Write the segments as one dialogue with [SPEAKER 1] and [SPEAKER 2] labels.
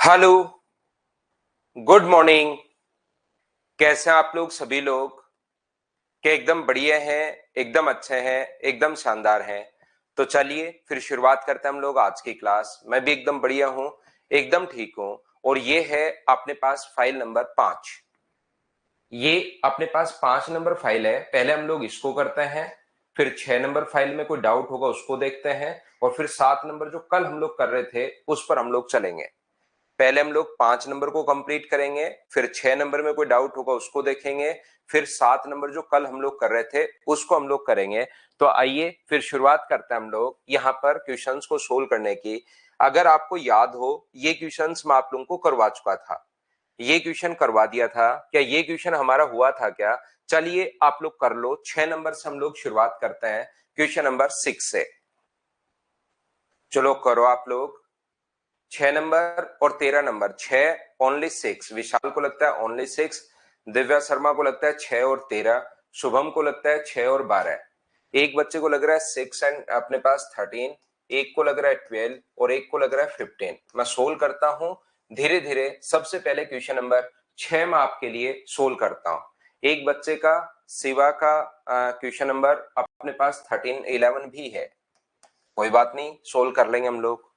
[SPEAKER 1] Hello, good morning. कैसे हैं आप लोग सभी लोग? के एकदम बढ़िया हैं, एकदम अच्छे हैं, एकदम शानदार हैं। तो चलिए फिर शुरुआत करते हैं हम लोग आज की क्लास। मैं भी एकदम बढ़िया हूं, एकदम ठीक हूं। और ये है अपने पास फाइल नंबर 5। ये अपने पास 5 नंबर फाइल है। पहले हम लोग इसको करते हैं, फिर 6 नंबर फाइल में कोई डाउट होगा उसको देखते हैं, और फिर 7 नंबर जो कल हम लोग कर रहे थे उस पर हम लोग चलेंगे। पहले हम लोग 5 नंबर को कंप्लीट करेंगे, फिर 6 नंबर में कोई डाउट होगा उसको देखेंगे, फिर 7 नंबर जो कल हम लोग कर रहे थे उसको हम लोग करेंगे। तो आइए फिर शुरुआत करते हैं हम लोग यहाँ पर क्वेश्चंस को सोल्व करने की। अगर आपको याद हो, ये क्वेश्चंस मैं आप लोगों को करवा चुका था। ये क्वेश्चन करवा दिया था क्या? ये क्वेश्चन हमारा हुआ था क्या? चलिए आप लोग कर लो। 6 नंबर से हम लोग शुरुआत करते हैं, क्वेश्चन नंबर 6 से। चलो करो आप लोग। 6 नंबर और 13 नंबर, 6 ओनली 6। विशाल को लगता है ओनली 6, दिव्या शर्मा को लगता है 6 और 13, शुभम को लगता है 6 और 12, एक बच्चे को लग रहा है 6 एंड अपने पास 13, एक को लग रहा है 12 और एक को लग रहा है 15। मैं सोल्व करता हूं धीरे धीरे। सबसे पहले क्वेश्चन नंबर 6 में आपके लिए सोल्व करता हूं। एक बच्चे का, शिवा का क्वेश्चन नंबर अपने पास 13 11 भी है। कोई बात नहीं, सोल्व कर लेंगे हम लोग।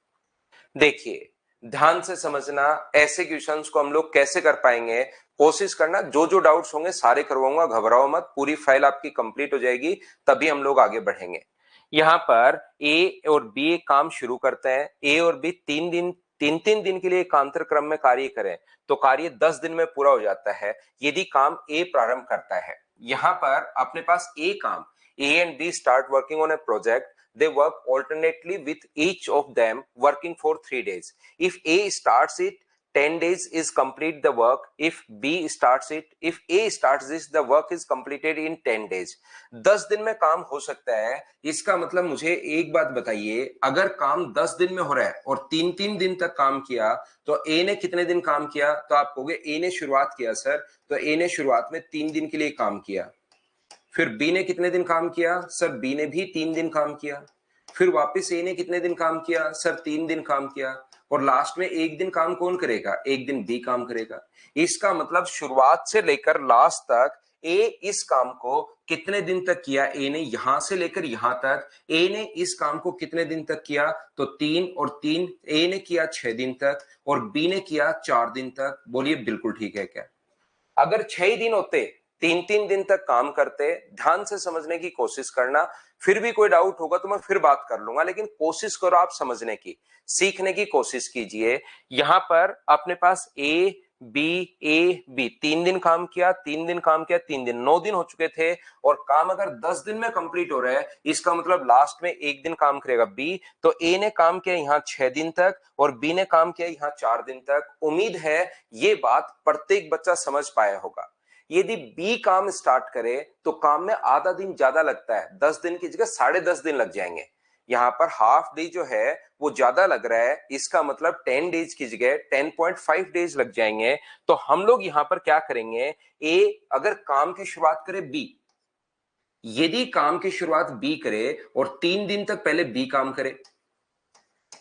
[SPEAKER 1] देखिए, ध्यान से समझना, ऐसे क्वेश्चंस को हम लोग कैसे कर पाएंगे। कोशिश करना, जो जो डाउट्स होंगे सारे करवाऊंगा, घबराओ मत। पूरी फाइल आपकी कंप्लीट हो जाएगी, तभी हम लोग आगे बढ़ेंगे। यहां पर ए और बी एक काम शुरू करते हैं। ए और बी 3 दिन, 3 3 दिन के लिए एकांतर क्रम में कार्य करें तो कार्य 10 दिन में पूरा हो जाता है यदि काम ए प्रारंभ करता है। यहां पर अपने पास ए काम, A and B start working on a project. They work alternately with each of them working for 3 days. If A starts it, 10 days is complete the work. If B starts it, if A starts this, the work is completed in 10 days. 10 दिन में काम हो सकता है। इसका मतलब मुझे एक बात बताइए, अगर काम 10 दिन में हो रहा है और 3 3 दिन तक काम किया तो A ने कितने दिन काम किया? तो आप कहोगे A ने शुरुआत किया सर, तो A ने शुरुआत में 3 दिन के लिए काम किया। फिर बी ने कितने दिन काम किया? सर बी ने भी 3 दिन काम किया। फिर वापस ए ने कितने दिन काम किया? सर 3 दिन काम किया। और लास्ट में एक दिन काम कौन करेगा? एक दिन बी काम करेगा। इसका मतलब शुरुआत से लेकर लास्ट तक ए इस काम को कितने दिन तक किया? ए ने यहां से लेकर यहां तक ए ने इस काम को कितने दिन तक किया? तो 3 और 3, ए ने किया 6 दिन तक और बी ने किया 4 दिन तक। बोलिए बिल्कुल ठीक है क्या? अगर 6 दिन होते, 3 3 दिन तक काम करते। ध्यान से समझने की कोशिश करना, फिर भी कोई डाउट होगा तो मैं फिर बात कर लूंगा, लेकिन कोशिश करो आप समझने की, सीखने की कोशिश कीजिए। यहां पर अपने पास ए बी 3 दिन काम किया, 3 दिन काम किया, 3 दिन, 9 दिन हो चुके थे। और काम अगर 10 दिन में कंप्लीट हो रहा है, इसका मतलब लास्ट में एक दिन काम करेगा बी। तो ए ने काम किया यहां 6 दिन तक और बी ने काम किया यहां 4 दिन तक। उम्मीद है ये बात प्रत्येक बच्चा समझ पाया होगा। यदि बी काम स्टार्ट करे तो काम में आधा दिन ज्यादा लगता है, 10 दिन की जगह 10.5 दिन लग जाएंगे। यहां पर हाफ डे जो है वो ज्यादा लग रहा है, इसका मतलब 10 डेज की जगह 10.5 डेज लग जाएंगे। तो हम लोग यहां पर क्या करेंगे? ए अगर काम की शुरुआत करे बी, यदि काम की शुरुआत बी करे और 3 दिन तक पहले बी काम करे,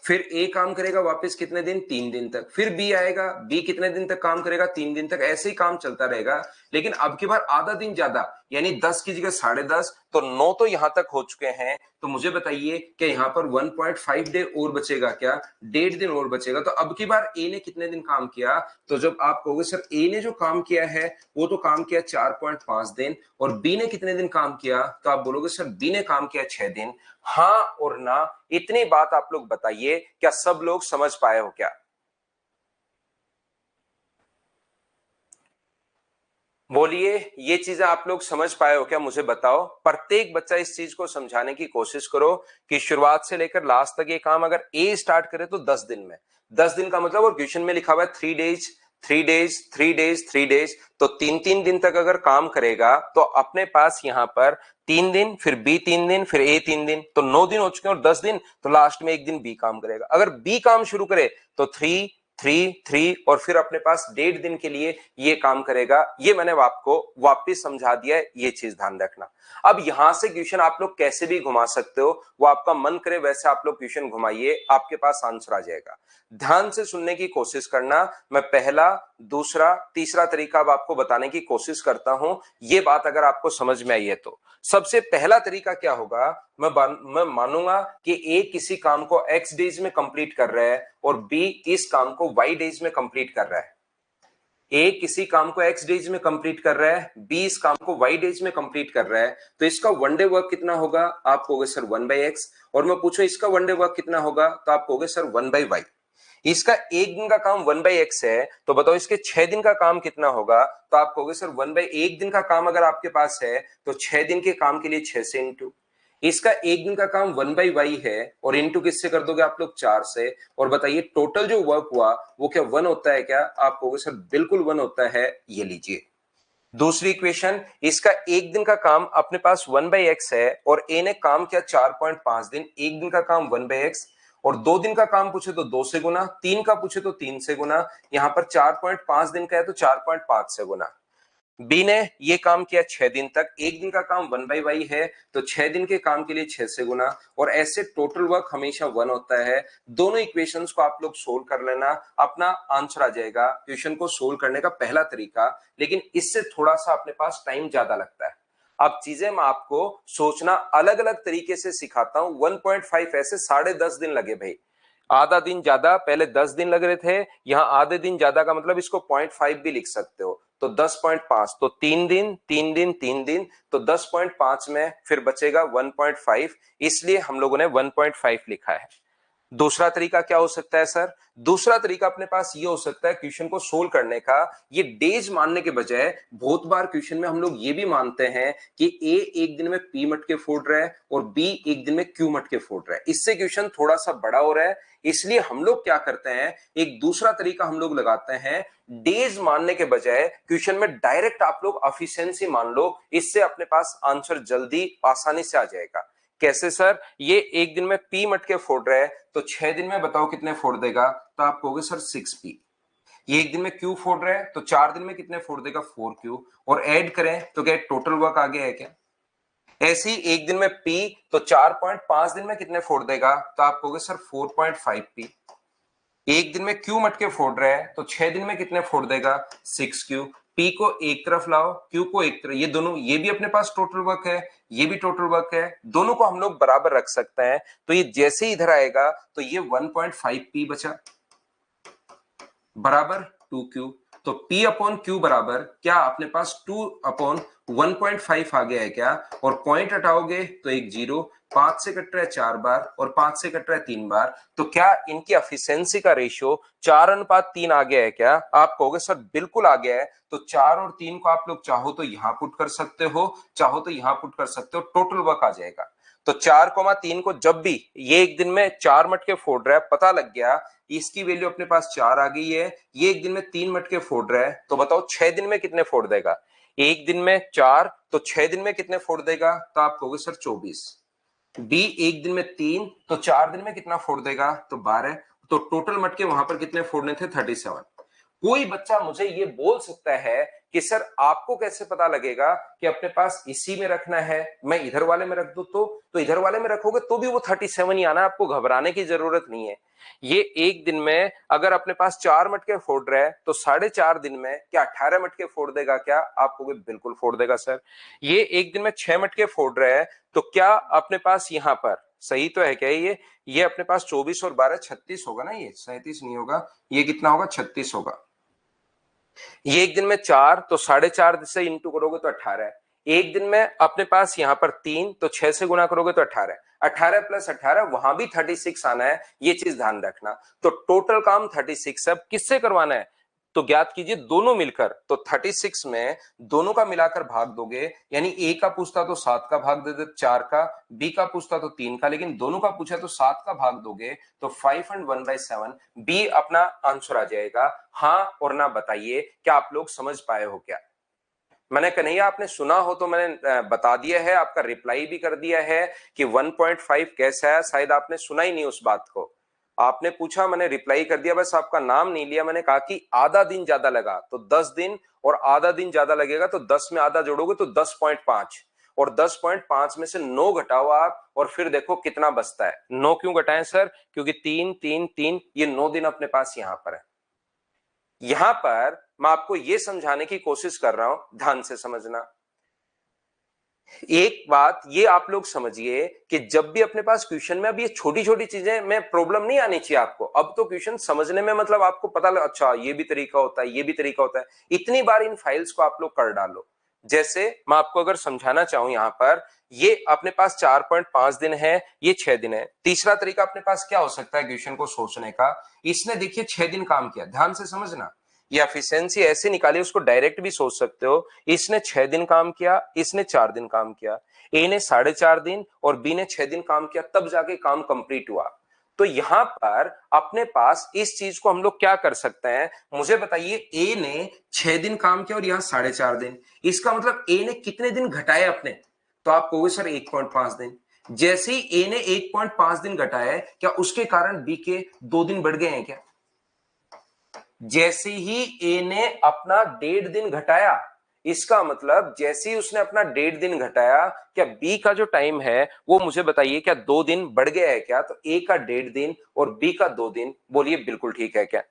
[SPEAKER 1] फिर ए काम करेगा वापस कितने दिन? 3 दिन तक। फिर बी आएगा, बी कितने दिन तक काम करेगा? 3 दिन तक। ऐसे ही काम चलता रहेगा, लेकिन अब की बार आधा दिन ज्यादा, यानी 10 की जगह 10.5, तो 9 तो यहां तक हो चुके हैं। तो मुझे बताइए कि यहां पर 1.5 डे और बचेगा क्या? 1.5 दिन और बचेगा। तो अब की बार ए ने कितने दिन काम किया? तो जब आप कहोगे सर ए ने जो काम किया है वो तो काम किया 4.5 दिन, और बी ने कितने दिन काम किया? तो आप बोलोगे सर बी ने काम किया 6 दिन। हाँ और ना, इतनी बात आप लोग बताइए, क्या सब लोग समझ पाए हो क्या? बोलिए, ये चीजें आप लोग समझ पाए हो क्या? मुझे बताओ। प्रत्येक बच्चा इस चीज को समझाने की कोशिश करो कि शुरुआत से लेकर लास्ट तक ये काम अगर ए स्टार्ट करे तो 10 दिन में। 10 दिन का मतलब, और क्वेश्चन में लिखा हुआ है 3 डेज, 3 डेज, 3 डेज, 3 डेज, तो 3 3 दिन तक अगर काम करेगा तो अपने पास यहां पर 3 दिन, फिर बी 3 दिन, फिर ए 3 दिन, तो 9 दिन हो चुके हैं। और 10 दिन, तो लास्ट में एक दिन बी काम करेगा। अगर बी काम शुरू करे तो 3 3 3 और फिर अपने पास 1.5 दिन के लिए ये काम करेगा। ये मैंने आपको वापस समझा दिया है, ये चीज ध्यान रखना। अब यहां से क्वेश्चन आप लोग कैसे भी घुमा सकते हो, वो आपका मन करे वैसे आप लोग क्वेश्चन घुमाइए, आपके पास आंसर आ जाएगा। ध्यान से सुनने की कोशिश करना। मैं पहला, दूसरा, तीसरा तरीका अब आपको बताने की कोशिश करता हूं। ये बात अगर आपको समझ में आई है तो सबसे पहला तरीका क्या होगा, मैं मानूंगा कि ए किसी काम को एक्स डेज में कंप्लीट कर रहा है और बी इस काम को वाई डेज में कंप्लीट कर रहा है। ए किसी काम को एक्स डेज में कंप्लीट कर रहा है, बी इस काम को वाई डेज में कंप्लीट कर रहा है, तो इसका वन डे वर्क कितना होगा, आप कहोगे सर 1/x। और मैं पूछूं इसका वन डे वर्क कितना होगा, तो आप कहोगे सर 1/y। इसका एक दिन का काम 1/x है, तो बताओ इसके 6 दिन का काम कितना होगा, तो आप कहोगे सर 1/1 दिन का काम अगर आपके पास है तो 6 दिन के काम के लिए 6 से इंटू। इसका एक दिन का काम 1/y है और इंटू किससे कर दोगे आप लोग, 4 से। और बताइए टोटल जो वर्क हुआ वो क्या 1 होता है क्या, आप कहोगे सर बिल्कुल 1 होता है। ये लीजिए दूसरी इक्वेशन, इसका एक दिन का काम अपने पास 1/x है और ए ने काम किया 4.5 दिन, एक दिन का काम 1/x और 2 दिन का काम पूछे तो 2 से गुना, 3 का पूछे तो 3 से गुना, यहां पर 4.5 दिन का है तो 4.5 से गुना। बी ने ये काम किया 6 दिन तक, एक दिन का काम 1/y है तो 6 दिन के काम के लिए 6 से गुना, और ऐसे टोटल वर्क हमेशा 1 होता है। दोनों इक्वेशंस को आप लोग सोल्व कर लेना, अपना आंसर आ जाएगा। क्वेश्चन को सोल्व करने का पहला तरीका, लेकिन इससे थोड़ा सा अपने पास टाइम ज्यादा लगता है। अब चीजें मैं आपको सोचना अलग अलग तरीके से सिखाता हूं। 1.5 ऐसे 10.5 दिन लगे भाई, आधा दिन ज्यादा, पहले 10 दिन लग रहे थे, यहां आधे दिन ज्यादा का मतलब इसको 0.5 भी लिख सकते हो, तो 10.5, तो 3 दिन 3 दिन 3 दिन, तो 10.5 में फिर बचेगा 1.5, इसलिए हम लोगों ने 1.5 लिखा है। दूसरा तरीका क्या हो सकता है सर, दूसरा तरीका अपने पास ये हो सकता है क्वेश्चन को सोल्व करने का, ये डेज मानने के बजाय बहुत बार क्वेश्चन में हम लोग ये भी मानते हैं कि ए एक दिन में पी मटके फोड़ रहा है और बी एक दिन में क्यू मटके फोड़ रहा है, इससे क्वेश्चन थोड़ा सा बड़ा हो रहा है। इसलिए हम लोग क्या करते हैं, एक दूसरा तरीका हम लोग लगाते हैं, डेज मानने के बजाय क्वेश्चन में डायरेक्ट आप लोग एफिशिएंसी मान लो, इससे अपने पास आंसर जल्दी आसानी से आ जाएगा। कैसे सर, ये एक दिन में पी मटके फोड़ रहा है तो 6 दिन में बताओ कितने फोड़ देगा, तो आप कहोगे सर 6p। ये एक दिन में क्यू फोड़ रहा है तो 4 दिन में कितने फोड़ देगा, 4q, और ऐड करें तो क्या टोटल वर्क आ गया है क्या। ऐसे ही एक दिन में p तो 4.5 दिन में कितने फोड़ देगा, तो आप कहोगे सर 4.5p। एक दिन में क्यू मटके फोड़ रहा है तो 6 दिन में कितने फोड़ देगा, 6q। पी को एक तरफ लाओ, क्यू को एक तरफ, ये दोनों, ये भी अपने पास टोटल वर्क है, ये भी टोटल वर्क है, दोनों को हम लोग बराबर रख सकते हैं। तो ये जैसे ही इधर आएगा तो ये 1.5p बचा बराबर 2q। तो p अपॉन q बराबर क्या अपने पास 2 अपॉन 1.5 आ गया है क्या, और पॉइंट हटाओगे तो एक 0, 5 से कट रहा है 4 बार और 5 से कट रहा है 3 बार, तो क्या इनकी एफिशिएंसी का रेशियो 4:3 आ गया है क्या, आप कहोगे सर बिल्कुल आ गया है। तो 4 और 3 को आप लोग चाहो तो यहां पुट कर सकते हो, चाहो तो यहां पुट कर सकते हो, टोटल वर्क आ जाएगा। तो 4,3 को जब भी ये एक दिन में 4 मटके फोड़ रहा है, पता लग गया इसकी वैल्यू अपने पास 4 आ गई है, ये एक दिन में 3 मटके फोड़ रहा है, तो बताओ 6 दिन में कितने फोड़ देगा, एक दिन में 4 तो 6 दिन में कितने फोड़ देगा, तो आप कहोगे सर 24। बी एक दिन में 3 तो 4 दिन में कितना फोड़ देगा, तो 12, तो टोटल मटके वहां पर कितने फोड़ने थे, 37। कोई बच्चा मुझे ये बोल सकता है कि सर आपको कैसे पता लगेगा कि अपने पास इसी में रखना है, मैं इधर वाले में रख दूं तो इधर वाले में रखोगे तो भी वो 37 ही आना, आपको घबराने की जरूरत नहीं है। ये एक दिन में अगर अपने पास 4 मटके फोड़ रहा है तो 4.5 दिन में क्या 18 मटके फोड़ देगा क्या, आप कहोगे बिल्कुल फोड़ देगा सर। ये एक दिन में 6 मटके फोड़ रहा है तो क्या अपने पास यहां पर सही तो है क्या, ये अपने पास 24 और 12 36 होगा ना, ये 37 नहीं होगा, ये कितना होगा, 36 होगा। ये एक दिन में 4 तो 4.5 से इंटू करोगे तो 18, एक दिन में अपने पास यहां पर 3 तो 6 से गुना करोगे तो 18, 18 प्लस 18 वहां भी 36 आना है, ये चीज ध्यान रखना। तो टोटल काम 36 है, अब किससे करवाना है, तो ज्ञात कीजिए दोनों मिलकर, तो 36 में दोनों का मिलाकर भाग दोगे, यानी ए का पूछता तो 7 का भाग दे दे 4 का, बी का पूछता तो 3 का, लेकिन दोनों का पूछा तो 7 का भाग दोगे, तो 5 and 1/7 बी अपना आंसर आ जाएगा। हाँ और ना बताइए क्या आप लोग समझ पाए हो क्या। मैंने कन्हैया आपने सुना हो तो मैंने बता दिया है, आपका रिप्लाई भी कर दिया है कि 1.5 कैसा है, शायद आपने सुना ही नहीं उस बात को। आपने पूछा, मैंने रिप्लाई कर दिया, बस आपका नाम नहीं लिया। मैंने कहा कि आधा दिन ज्यादा लगा तो 10 दिन, और आधा दिन ज्यादा लगेगा तो 10 में आधा जोड़ोगे तो 10.5, और 10.5 में से 9 घटाओ आप, और फिर देखो कितना बचता है। 9 क्यों घटाएं सर? क्योंकि 3 3 3, ये 9 दिन अपने पास यहां पर है। यहां पर मैं आपको यह समझाने की कोशिश कर रहा हूं, ध्यान से समझना। एक बात ये आप लोग समझिए कि जब भी अपने पास क्वेश्चन में अब ये छोटी छोटी चीजें में प्रॉब्लम नहीं आनी चाहिए आपको। अब तो क्वेश्चन समझने में मतलब आपको पता लगा, अच्छा ये भी तरीका होता है, ये भी तरीका होता है। इतनी बार इन फाइल्स को आप लोग कर डालो। जैसे मैं आपको अगर समझाना चाहूं, यहां पर ये अपने पास 4.5 दिन है, ये 6 दिन है। तीसरा तरीका अपने पास क्या हो सकता है क्वेश्चन को सोचने का? इसने देखिए 6 दिन काम किया, ध्यान से समझना। ये एफिशिएंसी ऐसे निकाली, उसको डायरेक्ट भी सोच सकते हो। इसने 6 दिन काम किया, इसने 4 दिन काम किया। ए ने 4.5 दिन और बी ने 6 दिन काम किया, तब जाके काम कंप्लीट हुआ। तो यहां पर अपने पास इस चीज को हम लोग क्या कर सकते हैं, मुझे बताइए। ए ने 6 दिन काम किया और यहां 4.5 दिन, इसका मतलब ए ने कितने दिन घटाए अपने? तो आप कहोगे सर 1.5 दिन। जैसे ही ए ने 1.5 दिन घटाए, क्या उसके कारण बी के 2 दिन बढ़ गए हैं क्या? जैसे ही ए ने अपना 1.5 दिन घटाया, इसका मतलब जैसे ही उसने अपना 1.5 दिन घटाया, क्या बी का जो टाइम है वो मुझे बताइए क्या 2 दिन बढ़ गया है क्या? तो ए का 1.5 दिन और बी का 2 दिन, बोलिए बिल्कुल ठीक है क्या?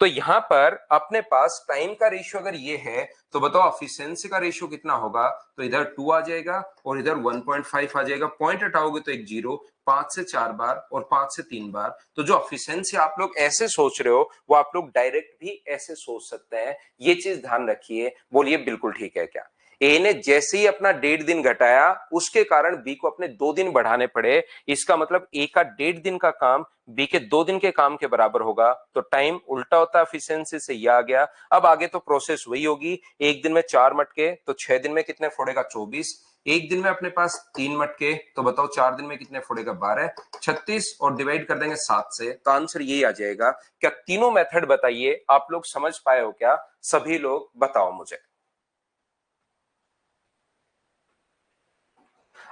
[SPEAKER 1] तो यहां पर अपने पास टाइम का रेशियो अगर ये है, तो बताओ एफिशिएंसी का रेशियो कितना होगा? तो इधर 2 आ जाएगा और इधर 1.5 आ जाएगा। पॉइंट हटाओगे तो एक जीरो। 5 से 4 बार और 5 से 3 बार। तो जो एफिशिएंसी आप लोग ऐसे सोच रहे हो, वो आप लोग डायरेक्ट भी ऐसे सोच सकते हैं। ये चीज ध्यान रखिए, बोलिए बिल्कुल ठीक है क्या? ए ने जैसे ही अपना 1.5 दिन घटाया, उसके कारण बी को अपने 2 दिन बढ़ाने पड़े। इसका मतलब ए का 1.5 दिन का काम बी के 2 दिन के काम के बराबर होगा। तो टाइम उल्टा होता है एफिशिएंसी से, ये आ गया। अब आगे तो प्रोसेस वही होगी। एक दिन में 4 मटके, तो 6 दिन में कितने फोड़ेगा? 24। एक दिन में अपने पास 3 मटके, तो बताओ 4 दिन में कितने फोड़ेगा? 12। 36 और डिवाइड कर देंगे 7 से, तो आंसर यही आ जाएगा। क्या तीनों मेथड बताइए आप लोग समझ पाए हो क्या? सभी लोग बताओ मुझे।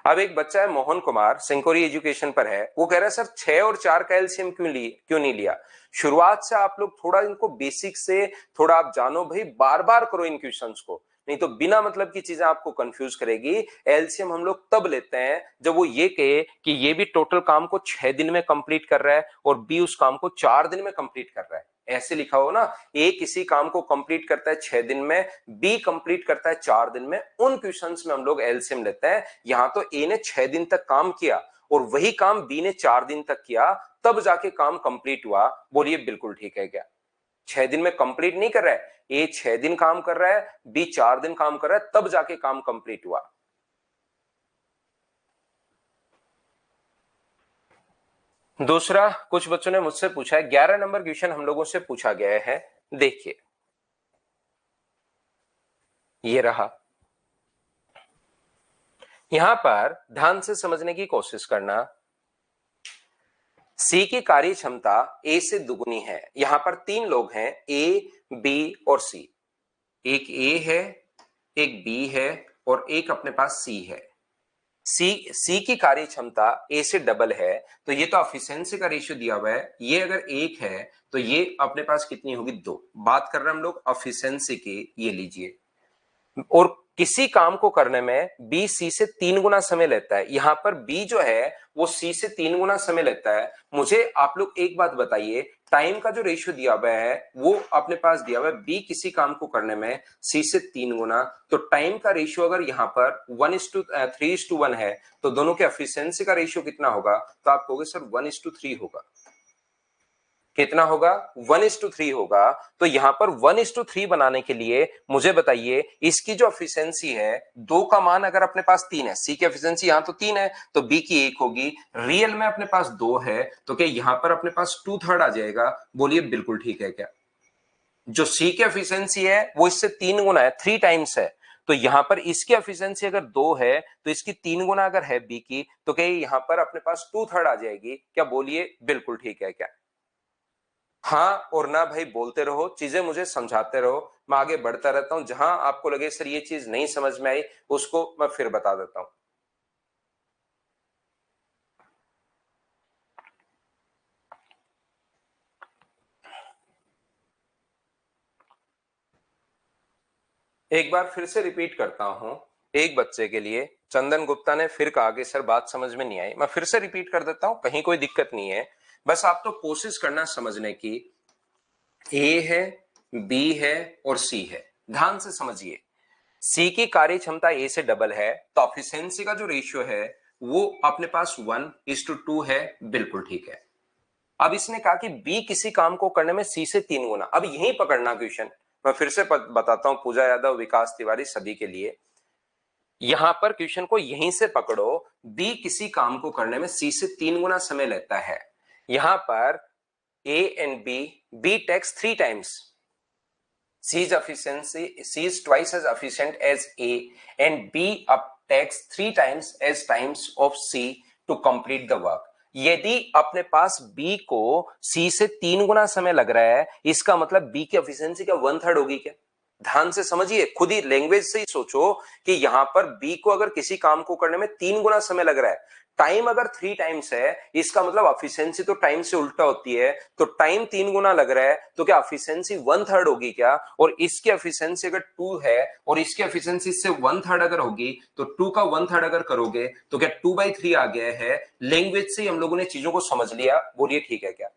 [SPEAKER 1] अब एक बच्चा है मोहन कुमार, सिंकोरी एजुकेशन पर है। वो कह रहा है सर 6 और 4 का एलसीएम क्यों नहीं लिया? शुरुआत से आप लोग थोड़ा इनको बेसिक से थोड़ा आप जानो भाई, बार बार करो इन क्वेश्चंस को, नहीं तो बिना मतलब की चीजें आपको कंफ्यूज करेगी। एलसीएम हम लोग तब लेते हैं जब वो ये कहे कि ये भी टोटल काम को 6 दिन में कंप्लीट कर रहा है और बी उस काम को 4 दिन में कंप्लीट कर रहा है। ऐसे लिखा हो ना, ए किसी काम को कंप्लीट करता है 6 दिन में, बी कंप्लीट करता है 4 दिन में, उन क्वेश्चंस में हम लोग एलसीएम लेते हैं। यहां तो ए ने 6 दिन तक काम किया और वही काम बी ने 4 दिन तक किया, तब जाके काम कंप्लीट हुआ। बोलिए बिल्कुल ठीक है क्या? 6 दिन में कंप्लीट नहीं कर रहा है, ए 6 दिन काम कर रहा है, बी 4 दिन काम कर रहा है, तब जाके काम कंप्लीट हुआ। दूसरा, कुछ बच्चों ने मुझसे पूछा है, 11 नंबर क्वेश्चन हम लोगों से पूछा गया है। देखिए ये रहा, यहां पर ध्यान से समझने की कोशिश करना। सी की कार्य क्षमता ए से दुगुनी है। यहां पर 3 लोग हैं, ए, बी और सी। एक ए है, एक बी है और एक अपने पास सी है। सी की कार्य क्षमता ए से डबल है, तो ये तो एफिशिएंसी का रेशियो दिया हुआ है। ये अगर 1 है तो ये अपने पास कितनी होगी? 2। बात कर रहे हैं हम लोग एफिशिएंसी की, ये लीजिए। और किसी काम को करने में बी सी से 3 गुना समय लेता है। यहां पर बी जो है वो सी से 3 गुना समय लेता है। मुझे आप लोग एक बात बताइए, टाइम का जो रेशियो दिया हुआ है वो अपने पास दिया हुआ है, बी किसी काम को करने में सी से 3 गुना। तो टाइम का रेशियो अगर यहां पर 1:3:1 है, तो दोनों के एफिशिएंसी का रेशियो कितना होगा? तो आप कहोगे सर 1:3 होगा। कितना होगा? 1:3 होगा। तो यहां पर 1:3 बनाने के लिए मुझे बताइए, इसकी जो एफिशिएंसी है, 2 का मान अगर अपने पास 3 है, सी की एफिशिएंसी यहां तो 3 है, तो बी की 1 होगी। रियल में अपने पास 2 है, तो क्या यहां पर अपने पास 2/3 आ जाएगा? बोलिए बिल्कुल ठीक है क्या? जो सी की एफिशिएंसी है वो इससे 3 गुना है, 3 टाइम्स है। तो यहां पर इसकी एफिशिएंसी अगर 2 है, तो इसकी 3 गुना अगर है बी की, तो क्या यहां पर अपने पास 2/3 आ जाएगी क्या? बोलिए बिल्कुल ठीक है क्या? हाँ और ना भाई बोलते रहो, चीजें मुझे समझाते रहो, मैं आगे बढ़ता रहता हूं। जहां आपको लगे सर ये चीज नहीं समझ में आई, उसको मैं फिर बता देता हूं। एक बार फिर से रिपीट करता हूं एक बच्चे के लिए। चंदन गुप्ता ने फिर कहा कि सर बात समझ में नहीं आई, मैं फिर से रिपीट कर देता हूं, कहीं कोई दिक्कत नहीं है, बस आप तो कोशिश करना समझने की। ए है, बी है और सी है, ध्यान से समझिए। सी की कार्य क्षमता ए से डबल है, तो एफिशिएंसी का जो रेशियो है वो अपने पास 1:2 है, बिल्कुल ठीक है। अब इसने कहा कि बी किसी काम को करने में सी से 3 गुना। अब यही पकड़ना क्वेश्चन, मैं फिर से बताता हूं पूजा यादव, विकास तिवारी, सभी के लिए। यहां पर क्वेश्चन को यहीं से पकड़ो, बी किसी काम को करने में सी से 3 गुना समय लेता है। यहां पर A and B takes 3 times, C is twice as efficient as A and B up takes 3 times as times of C to complete the work. यदि अपने पास B को C से 3 गुना समय लग रहा है, इसका मतलब B की एफिशिएंसी क्या 1/3 होगी क्या? ध्यान से समझिए, खुद ही लैंग्वेज से ही सोचो कि यहां पर B को अगर किसी काम को करने में 3 गुना समय लग रहा है, टाइम अगर 3 टाइम्स है, इसका मतलब एफिशिएंसी तो टाइम से उल्टा होती है, तो टाइम 3 गुना लग रहा है, तो क्या एफिशिएंसी 1/3 होगी क्या? और इसकी एफिशिएंसी अगर 2 है और इसकी एफिशिएंसी से 1/3 अगर होगी, तो 2 का 1/3 अगर करोगे तो क्या 2/3 आ गया है। लैंग्वेज से हम लोगों ने चीजों को समझ लिया, बोलिए ठीक है क्या?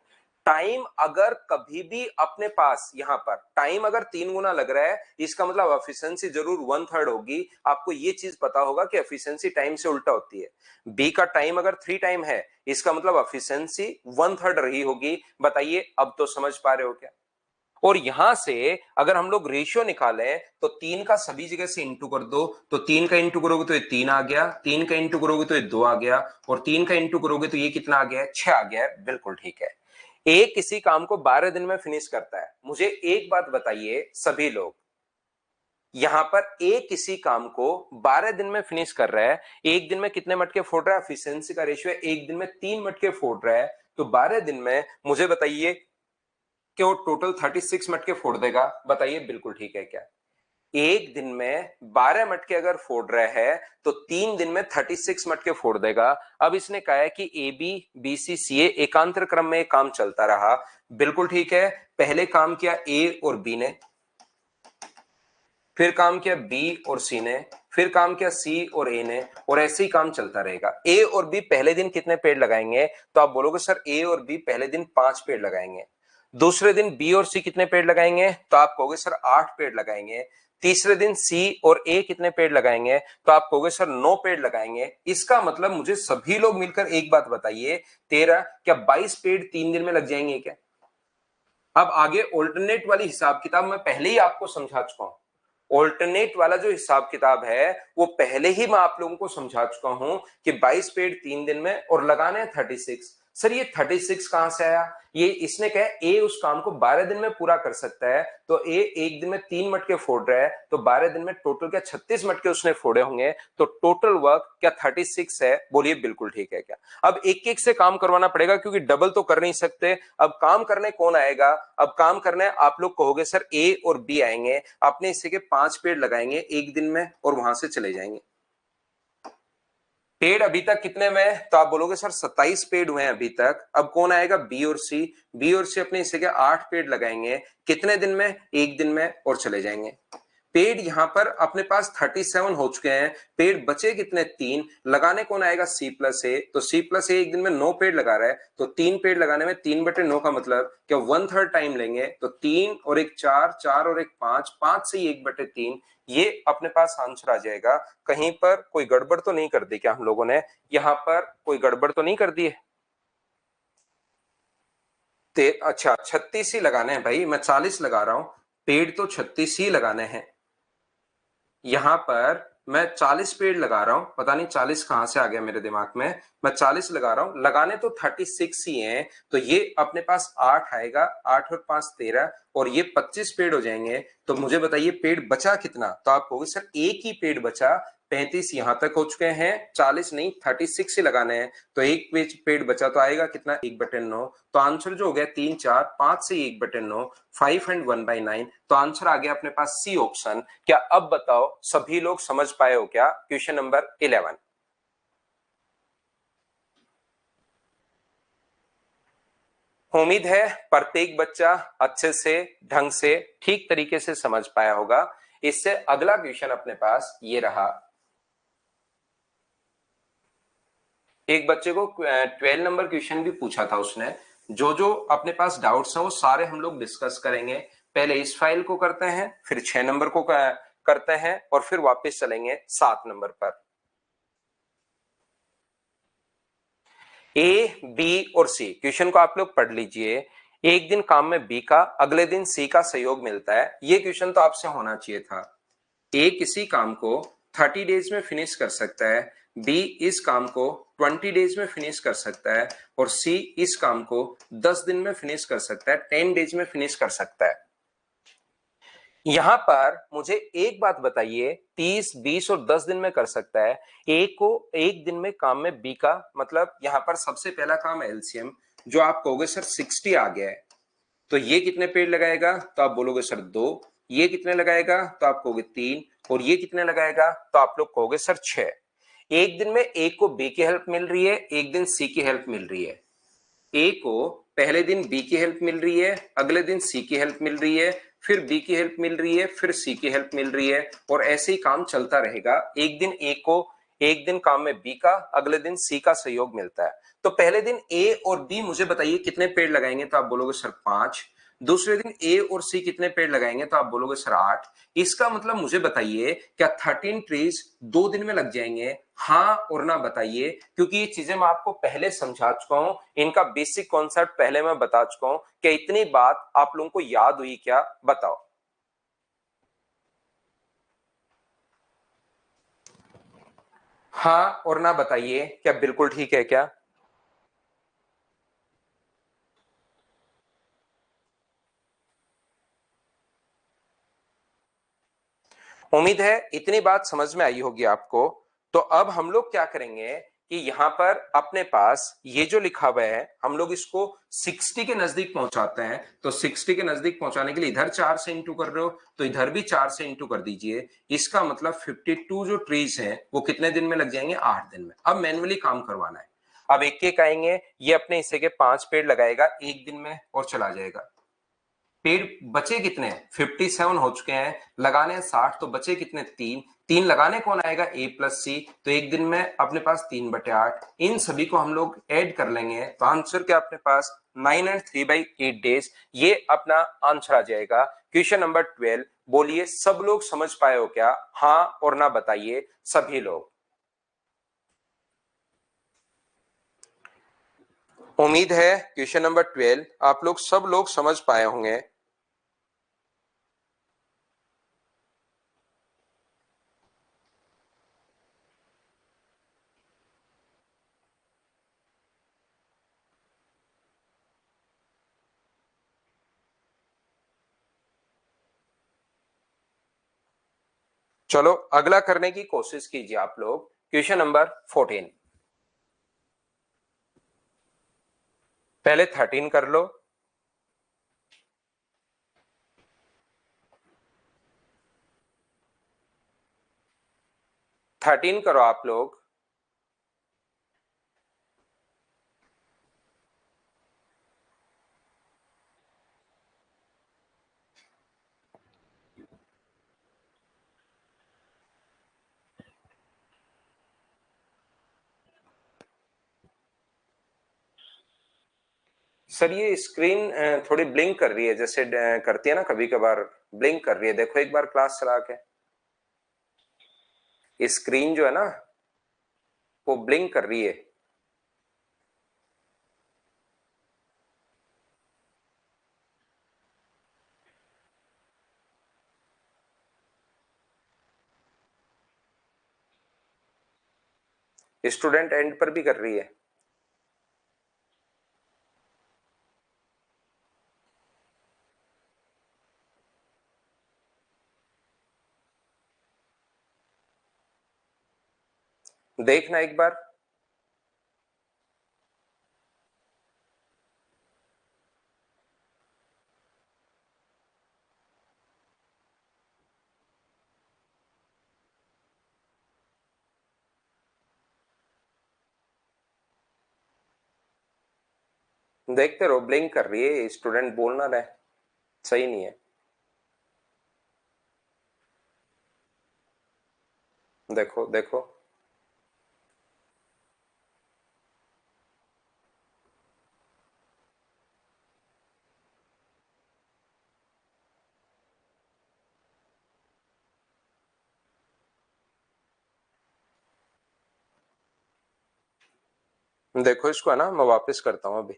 [SPEAKER 1] टाइम अगर कभी भी अपने पास यहां पर टाइम अगर 3 गुना लग रहा है, इसका मतलब एफिशिएंसी जरूर 1/3 होगी। आपको ये चीज पता होगा कि एफिशिएंसी टाइम से उल्टा होती है। बी का टाइम अगर 3 टाइम है, इसका मतलब एफिशिएंसी 1/3 रही होगी। बताइए अब तो समझ पा रहे हो क्या? और यहां से अगर हम लोग रेशियो निकालें तो 3 का सभी जगह से इंटू कर दो, तो 3 का इंटू करोगे तो ये 3 आ गया, 3 का इंटू करोगे तो ये 2 आ गया, और 3 का इंटू करोगे तो ये कितना आ गया है? 6 आ गया है, बिल्कुल ठीक है। ए किसी काम को 12 दिन में फिनिश करता है। मुझे एक बात बताइए सभी लोग, यहां पर ए किसी काम को 12 दिन में फिनिश कर रहा है, एक दिन में कितने मटके फोड़ रहा है? एफिशिएंसी का रेशियो है एक दिन में 3 मटके फोड़ रहा है, तो 12 दिन में मुझे बताइए कि वो टोटल 36 मटके फोड़ देगा। बताइए बिल्कुल ठीक है क्या? एक दिन में 12 मटके अगर फोड़ रहा है तो 3 दिन में 36 मटके फोड़ देगा। अब इसने कहा है कि ए बी बी सी सी ए एकांतर क्रम में काम चलता रहा, बिल्कुल ठीक है। पहले काम किया ए और बी ने, फिर काम किया बी और सी ने, फिर काम किया सी और ए ने, और ऐसे ही काम चलता रहेगा। ए और बी पहले दिन कितने पेड़ लगाएंगे? तो आप बोलोगे सर ए और बी पहले दिन 5 पेड़ लगाएंगे। दूसरे दिन बी और सी कितने पेड़ लगाएंगे? तो आप कहोगे सर 8 पेड़ लगाएंगे। तीसरे दिन सी और ए कितने पेड़ लगाएंगे? तो आप कहोगे सर 9 पेड़ लगाएंगे। इसका मतलब मुझे सभी लोग मिलकर एक बात बताइए, 13 क्या 22 पेड़ 3 दिन में लग जाएंगे क्या? अब आगे ऑल्टरनेट वाली हिसाब किताब मैं पहले ही आपको समझा चुका हूं। ऑल्टरनेट वाला जो हिसाब किताब है वो पहले ही मैं आप लोगों को समझा चुका हूं कि 22 पेड़ 3 दिन में और लगाने हैं 36। सर ये 36 कहां से आया? ये इसने कहा ए उस काम को 12 दिन में पूरा कर सकता है, तो ए एक दिन में 3 मटके फोड़ रहा है, तो 12 दिन में टोटल क्या 36 मटके उसने फोड़े होंगे, तो टोटल वर्क क्या 36 है? बोलिए बिल्कुल ठीक है क्या? अब एक एक से काम करवाना पड़ेगा क्योंकि डबल तो कर नहीं सकते। अब काम करने कौन आएगा? अब काम करने आप लोग कहोगे सर ए और बी आएंगे, अपने हिस्से के 5 पेड़ लगाएंगे एक दिन में और वहां से चले जाएंगे। पेड़ अभी तक कितने हुए? तो आप बोलोगे सर 27 पेड़ हुए हैं अभी तक। अब कौन आएगा? बी और सी। बी और सी अपने हिस्से के 8 पेड़ लगाएंगे, कितने दिन में? एक दिन में, और चले जाएंगे। पेड़ यहां पर अपने पास 37 हो चुके हैं, पेड़ बचे कितने? 3। लगाने कौन आएगा? सी प्लस ए। तो सी प्लस ए एक दिन में 9 पेड़ लगा रहा है, तो 3 पेड़ लगाने में 3/9 का मतलब क्या 1/3 टाइम लेंगे, तो 3 और एक 4, 4 और एक 5, 5 से ही 1/3, ये अपने पास आंसर आ जाएगा। कहीं पर कोई गड़बड़ तो नहीं कर दी क्या हम लोगों ने? यहां पर कोई गड़बड़ तो नहीं कर दी है? अच्छा 36 ही लगाने हैं भाई, मैं 40 लगा रहा हूं, पेड़ तो 36 ही लगाने हैं। यहां पर मैं 40 पेड़ लगा रहा हूं, पता नहीं 40 कहां से आ गया मेरे दिमाग में। मैं 40 लगा रहा हूं, लगाने तो 36 ही हैं, तो ये अपने पास 8 आएगा, 8 और 5 13, और ये 25 पेड़ हो जाएंगे। तो मुझे बताइए पेड़ बचा कितना? तो आप कहोगे सर एक ही पेड़ बचा, 35 यहां तक हो चुके हैं, 40 नहीं 36 ही लगाने हैं, तो एक पेड़ बचा, तो आएगा कितना? 1/9। तो आंसर जो हो गया 3 4 5 से 1/9, 5 एंड 1/9, तो आंसर आ गया अपने पास सी ऑप्शन। क्या अब बताओ सभी लोग समझ पाए हो क्या? Question number 11। उम्मीद है प्रत्येक बच्चा अच्छे से, ढंग से, ठीक तरीके से समझ पाया होगा। इससे अगला क्वेश्चन अपने पास ये रहा, एक बच्चे को 12 नंबर क्वेश्चन भी पूछा था उसने। जो जो अपने पास डाउट्स हैं वो सारे हम लोग डिस्कस करेंगे। पहले इस फाइल को करते हैं, फिर 6 नंबर को करते हैं और फिर वापस चलेंगे 7 नंबर पर। ए, बी और सी क्वेश्चन को आप लोग पढ़ लीजिए। एक दिन काम में बी का, अगले दिन सी का सहयोग मिलता है। ये क्वेश्चन तो आपसे होना चाहिए था। ए किसी काम को 30 डेज में फिनिश कर सकता है, बी इस काम को 20 डेज में फिनिश कर सकता है और सी इस काम को 10 दिन में फिनिश कर सकता है, 10 डेज में फिनिश कर सकता है। यहां पर मुझे एक बात बताइए, 30, 20 और 10 दिन में कर सकता है, ए को एक दिन में काम में बी का, मतलब यहां पर सबसे पहला काम है एलसीएम, जो आप कहोगे सर 60 आ गया है, तो ये कितने पेड़ लगाएगा, तो आप बोलोगे सर 2। ये कितने लगाएगा, तो आप कहोगे 3। और ये कितने लगाएगा, तो आप लोग कहोगे सर 6। एक दिन में ए को बी की हेल्प मिल रही है, एक दिन सी की हेल्प मिल रही है। ए को पहले दिन बी की हेल्प मिल रही है, अगले दिन सी की हेल्प मिल रही है, फिर बी की हेल्प मिल रही है, फिर सी की हेल्प मिल रही है, और ऐसे ही काम चलता रहेगा। एक दिन ए को, एक दिन काम में बी का, अगले दिन सी का सहयोग मिलता है। तो पहले दिन ए और बी मुझे बताइए कितने पेड़ लगाएंगे, तो आप बोलोगे सर 5। दूसरे दिन ए और सी कितने पेड़ लगाएंगे, तो आप बोलोगे सर 8। इसका मतलब मुझे बताइए क्या 13 ट्रीज 2 दिन में लग जाएंगे? हाँ और ना बताइए, क्योंकि ये चीजें मैं आपको पहले समझा चुका हूं, इनका बेसिक कॉन्सेप्ट पहले मैं बता चुका हूं। क्या इतनी बात आप लोगों को याद हुई क्या, बताओ। हाँ और ना बताइए, क्या बिल्कुल ठीक है क्या? उम्मीद है इतनी बात समझ में आई होगी आपको। तो अब हम लोग क्या करेंगे कि यहां पर अपने पास ये जो लिखा हुआ है, हम लोग इसको 60 के नजदीक पहुंचाते हैं। तो 60 के नजदीक पहुंचाने के लिए इधर 4 से इंटू कर रहे हो, तो इधर भी 4 से इंटू कर दीजिए। इसका मतलब 52 जो ट्रीज हैं वो कितने दिन में लग जाएंगे? 8 दिन में। अब मैन्युअली काम करवाना है। अब एक एक आएंगे, ये अपने हिस्से के 5 पेड़ लगाएगा एक दिन में और चला जाएगा। पेड़ बचे कितने? 57 हो चुके हैं, लगाने हैं 60, तो बचे कितने? 3। 3 लगाने कौन आएगा? ए प्लस सी। तो एक दिन में अपने पास 3/8। इन सभी को हम लोग ऐड कर लेंगे तो आंसर क्या अपने पास? 9 एंड 3/8 डेज। ये अपना आंसर आ जाएगा। Question number 12। बोलिए सब लोग समझ पाए हो क्या? हाँ और ना बताइए सभी लोग। उम्मीद है क्वेश्चन नंबर 12 आप लोग सब लोग समझ पाए होंगे। चलो अगला करने की कोशिश कीजिए आप लोग। Question number 14। पहले 13 कर लो। 13 करो आप लोग। सर ये स्क्रीन थोड़ी ब्लिंक कर रही है, जैसे करती है ना कभी कभार, ब्लिंक कर रही है। देखो एक बार क्लास चला के, स्क्रीन जो है ना वो ब्लिंक कर रही है। स्टूडेंट एंड पर भी कर रही है। देखना एक बार। देखते रहो, ब्लिंक कर रही है, स्टूडेंट बोल ना रहे, सही नहीं है। देखो देखो, देखो इसको है ना, मैं वापस करता हूं अभी।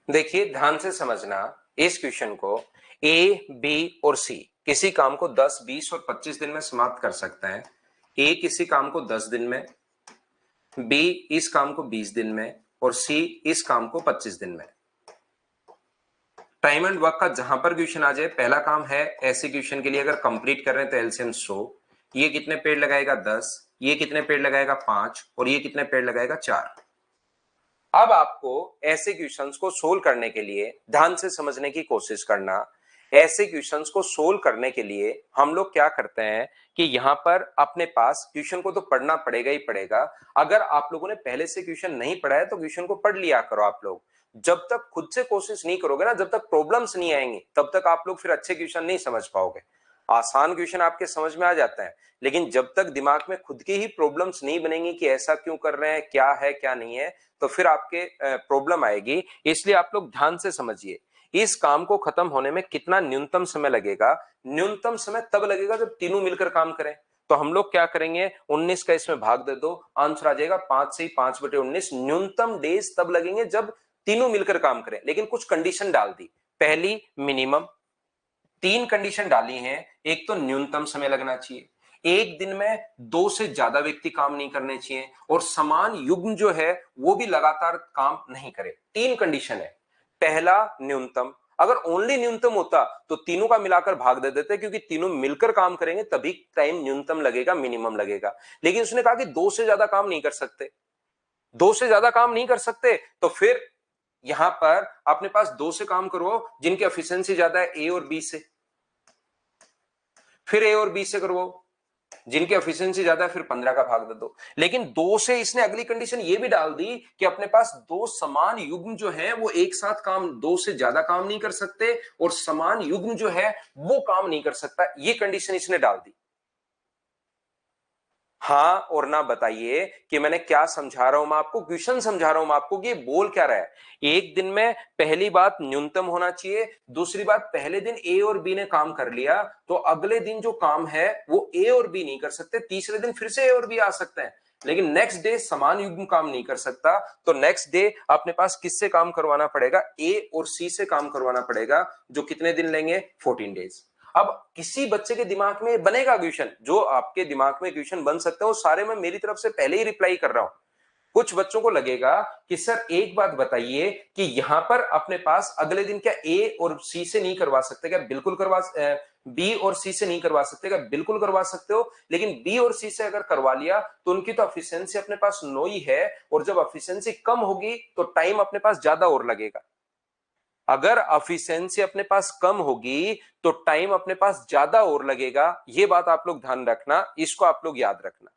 [SPEAKER 1] देखिए ध्यान से समझना इस क्वेश्चन को। ए, बी और सी किसी काम को 10, 20 और 25 दिन में समाप्त कर सकते हैं। ए किसी काम को 10 दिन में, बी इस काम को 20 दिन में और सी इस काम को 25 दिन में। टाइम एंड वर्क का जहां पर क्वेश्चन आ जाए, पहला काम है ऐसे क्वेश्चन के लिए अगर कंप्लीट कर रहे हैं तो एलसीएम 100। ये कितने पेड़ लगाएगा 10, ये कितने पेड़ लगाएगा 5 और ये कितने पेड़ लगाएगा 4। अब आपको ऐसे क्वेश्चंस को सोल्व करने के लिए ध्यान से समझने की कोशिश करना। ऐसे क्वेश्चंस को सोल्व करने के लिए हम लोग क्या करते हैं कि यहां पर अपने पास क्वेश्चन को तो पढ़ना पड़ेगा ही पड़ेगा। अगर आप लोगों ने पहले से क्वेश्चन नहीं पढ़ा है तो क्वेश्चन को पढ़ लिया करो आप लोग। जब तक खुद से कोशिश नहीं करोगे ना, जब तक प्रॉब्लम्स नहीं आएंगी तब तक आप लोग फिर अच्छे क्वेश्चन नहीं समझ पाओगे। आसान क्वेश्चन आपके समझ में आ जाता है, लेकिन जब तक दिमाग में खुद की ही प्रॉब्लम्स नहीं बनेंगी कि ऐसा क्यों कर रहे हैं, क्या है क्या नहीं है, तो फिर आपके प्रॉब्लम आएगी। इसलिए आप लोग ध्यान से समझिए, इस काम को खत्म होने में कितना न्यूनतम समय लगेगा। न्यूनतम समय तब लगेगा जब तीनों मिलकर काम करें। तो हम लोग क्या करेंगे, 19 का इसमें भाग दे दो, आंसर आ जाएगा 5 से 5/19। न्यूनतम डेज तब लगेंगे जब तीनों मिलकर काम करें, लेकिन कुछ कंडीशन डाल दी। पहली मिनिमम, तीन कंडीशन डाली हैं। एक तो न्यूनतम समय लगना चाहिए, एक दिन में 2 से ज्यादा व्यक्ति काम नहीं करने चाहिए और समान युग्म जो है वो भी लगातार काम नहीं करे। तीन कंडीशन है। पहला न्यूनतम, अगर ओनली न्यूनतम होता तो तीनों का मिलाकर भाग दे देते, क्योंकि तीनों मिलकर काम करेंगे तभी टाइम न्यूनतम लगेगा, मिनिमम लगेगा। लेकिन उसने कहा कि 2 से ज्यादा काम नहीं कर सकते। 2 से ज्यादा काम नहीं कर सकते तो फिर यहां पर अपने पास 2 से काम करो जिनकी एफिशिएंसी ज्यादा है, ए और बी से। फिर ए और बी से करवाओ जिनकी एफिशिएंसी ज्यादा है, फिर 15 का भाग दे दो। लेकिन 2 से इसने अगली कंडीशन ये भी डाल दी कि अपने पास दो समान युग्म जो है वो एक साथ काम, 2 से ज्यादा काम नहीं कर सकते और समान युग्म जो है वो काम नहीं कर सकता। ये कंडीशन इसने डाल दी। हाँ और ना बताइए कि मैंने क्या समझा रहा हूं, मैं आपको क्वेश्चन समझा रहा हूं मैं आपको कि ये बोल क्या रहा है। एक दिन में पहली बात न्यूनतम होना चाहिए, दूसरी बात पहले दिन ए और बी ने काम कर लिया तो अगले दिन जो काम है वो ए और बी नहीं कर सकते, तीसरे दिन फिर से ए और बी आ सकते हैं, लेकिन नेक्स्ट डे समान युग्म काम नहीं कर सकता। तो नेक्स्ट डे अपने पास किससे काम करवाना पड़ेगा, ए और सी से काम करवाना पड़ेगा, जो कितने दिन लेंगे, 14 डेज। अब किसी बच्चे के दिमाग में बनेगा क्वेश्चन, जो आपके दिमाग में क्वेश्चन बन सकते हैं वो सारे मैं मेरी तरफ से पहले ही रिप्लाई कर रहा हूं। कुछ बच्चों को लगेगा कि सर एक बात बताइए कि यहां पर अपने पास अगले दिन क्या ए और सी से नहीं करवा सकते क्या, बिल्कुल करवा, बी और सी से नहीं करवा सकते क्या, बिल्कुल करवा सकते हो। लेकिन बी और सी से अगर करवा लिया तो उनकी तो एफिशिएंसी अपने पास 9 ही है, और जब एफिशिएंसी कम होगी तो टाइम अपने पास ज्यादा और लगेगा। अगर एफिशिएंसी अपने पास कम होगी तो टाइम अपने पास ज्यादा और लगेगा। ये बात आप लोग ध्यान रखना, इसको आप लोग याद रखना।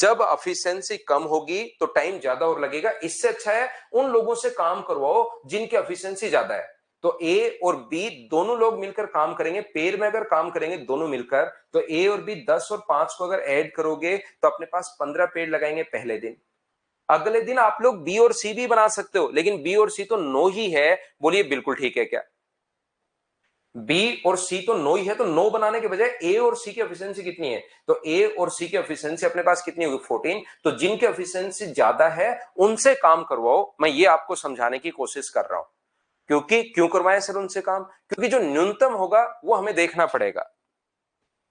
[SPEAKER 1] जब एफिशिएंसी कम होगी तो टाइम ज्यादा और लगेगा। इससे अच्छा है उन लोगों से काम करवाओ जिनकी एफिशिएंसी ज्यादा है। तो ए और बी दोनों लोग मिलकर काम करेंगे, पेड़ में अगर काम करेंगे दोनों मिलकर, तो ए और बी 10 और 5 को अगर ऐड करोगे तो अपने पास 15 पेड़ लगाएंगे पहले दिन। अगले दिन आप लोग बी और सी भी बना सकते हो, लेकिन बी और सी तो 9 ही है। बोलिए बिल्कुल ठीक है क्या, बी और सी तो 9 ही है, तो 9 बनाने के बजाय ए और सी की एफिशिएंसी कितनी है, तो ए और सी की एफिशिएंसी अपने पास कितनी होगी, 14। तो जिनकी एफिशिएंसी ज्यादा है उनसे काम करवाओ, मैं ये आपको समझाने की कोशिश कर रहा हूं। क्योंकि क्यों करवाएं सर उनसे काम, क्योंकि जो न्यूनतम होगा वो हमें देखना पड़ेगा,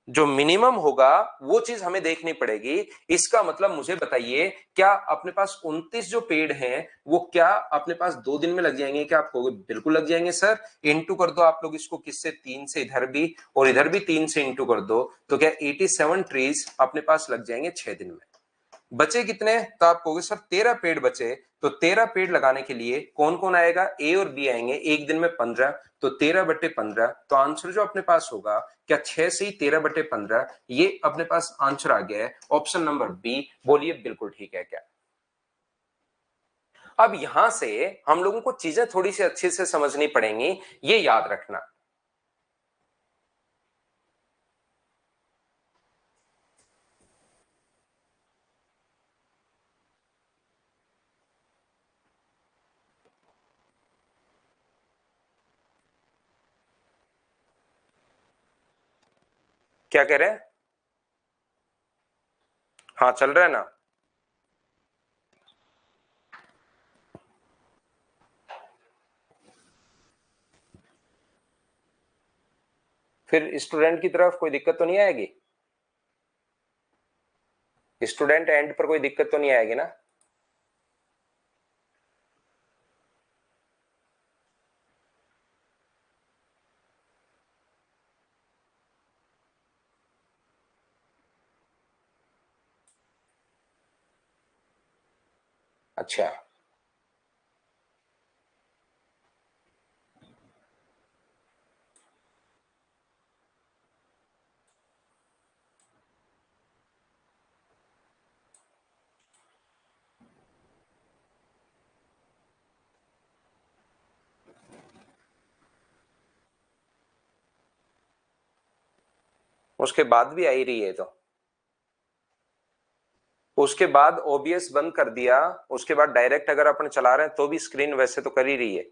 [SPEAKER 1] जो मिनिमम होगा वो चीज हमें देखनी पड़ेगी। इसका मतलब मुझे बताइए, क्या अपने पास 29 जो पेड़ हैं वो क्या अपने पास 2 दिन में लग जाएंगे क्या, आपको बिल्कुल लग जाएंगे सर। इंटू कर दो आप लोग इसको, किससे, 3 से, इधर भी और इधर भी 3 से इंटू कर दो, तो क्या 87 ट्रीज अपने पास लग जाएंगे 6 दिन में। बचे कितने, तो आप कहोगे सर 13 पेड़ बचे, तो 13 पेड़ लगाने के लिए कौन कौन आएगा, ए और बी आएंगे, एक दिन में 15, तो 13/15। तो आंसर जो अपने पास होगा, क्या 6 से ही 13/15, ये अपने पास आंसर आ गया है, ऑप्शन नंबर बी। बोलिए बिल्कुल ठीक है क्या। अब यहां से हम लोगों को चीजें थोड़ी सी अच्छे से समझनी पड़ेंगी, ये याद रखना। क्या कह रहे हैं? हाँ चल रहा है ना। फिर स्टूडेंट की तरफ कोई दिक्कत तो नहीं आएगी? स्टूडेंट एंड पर कोई दिक्कत तो नहीं आएगी ना? अच्छा, उसके बाद भी आ ही रही है तो उसके बाद ओबीएस बंद कर दिया, उसके बाद डायरेक्ट अगर अपन चला रहे हैं तो भी स्क्रीन वैसे तो कर ही रही है।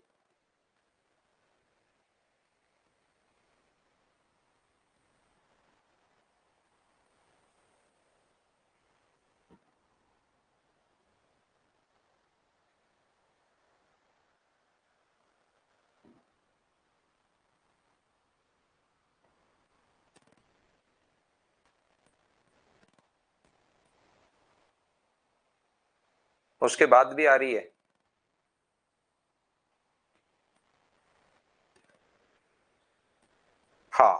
[SPEAKER 1] उसके बाद भी आ रही है। हाँ।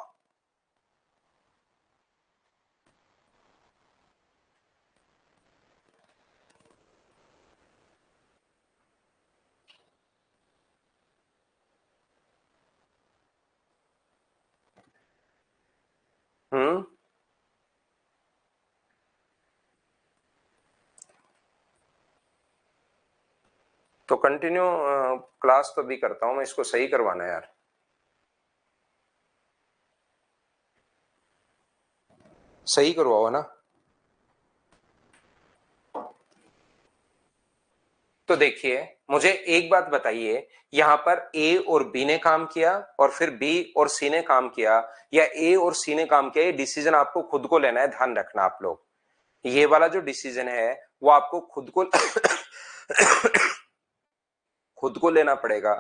[SPEAKER 1] हम्म। तो कंटिन्यू क्लास तो भी करता हूं मैं, इसको सही करवाना है यार। सही करवाओ ना। तो देखिए, मुझे एक बात बताइए, यहां पर ए और बी ने काम किया और फिर बी और सी ने काम किया, या ए और सी ने काम किया, ये डिसीजन आपको खुद को लेना है, ध्यान रखना आप लोग। ये वाला जो डिसीजन है वो आपको खुद को खुद को लेना पड़ेगा।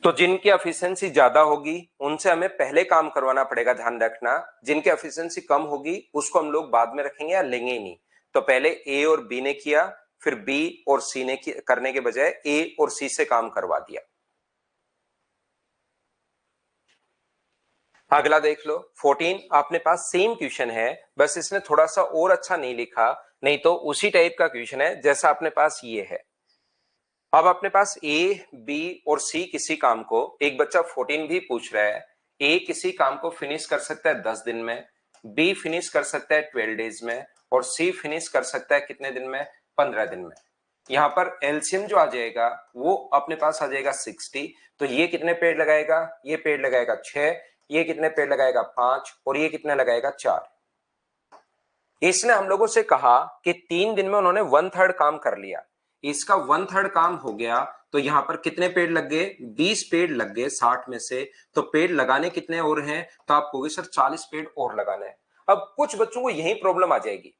[SPEAKER 1] तो जिनकी एफिशिएंसी ज्यादा होगी उनसे हमें पहले काम करवाना पड़ेगा, ध्यान रखना। जिनकी एफिशिएंसी कम होगी उसको हम लोग बाद में रखेंगे या लेंगे ही नहीं। तो पहले ए और बी ने किया, फिर बी और सी ने करने के बजाय ए और सी से काम करवा दिया। अगला देख लो 14, अपने पास सेम क्वेश्चन है, बस इसने थोड़ा सा और अच्छा नहीं लिखा, नहीं तो उसी टाइप का क्वेश्चन है जैसा अपने पास ये है। अब अपने पास ए बी और सी किसी काम को, एक बच्चा 14 भी पूछ रहा है, ए किसी काम को फिनिश कर सकता है 10 दिन में, बी फिनिश कर सकता है 12 डेज में, और सी फिनिश कर सकता है कितने दिन में? 15 दिन में। यहां पर एलसीएम जो आ जाएगा वो अपने पास आ जाएगा 60। तो ये कितने पेड़ लगाएगा? ये पेड़ लगाएगा 6, ये कितने पेड़ लगाएगा? 5, और ये कितने लगाएगा? 4। इसने हम लोगों से कहा कि 3 दिन में उन्होंने 1/3 काम कर लिया, इसका 1/3 काम हो गया, तो यहां पर कितने पेड़ लग गए? 20 पेड़ लग गए 60 में से। तो पेड़ लगाने कितने और हैं? तो आप कहोगे सर 40 पेड़ और लगाने हैं। अब कुछ बच्चों को यही प्रॉब्लम आ जाएगी,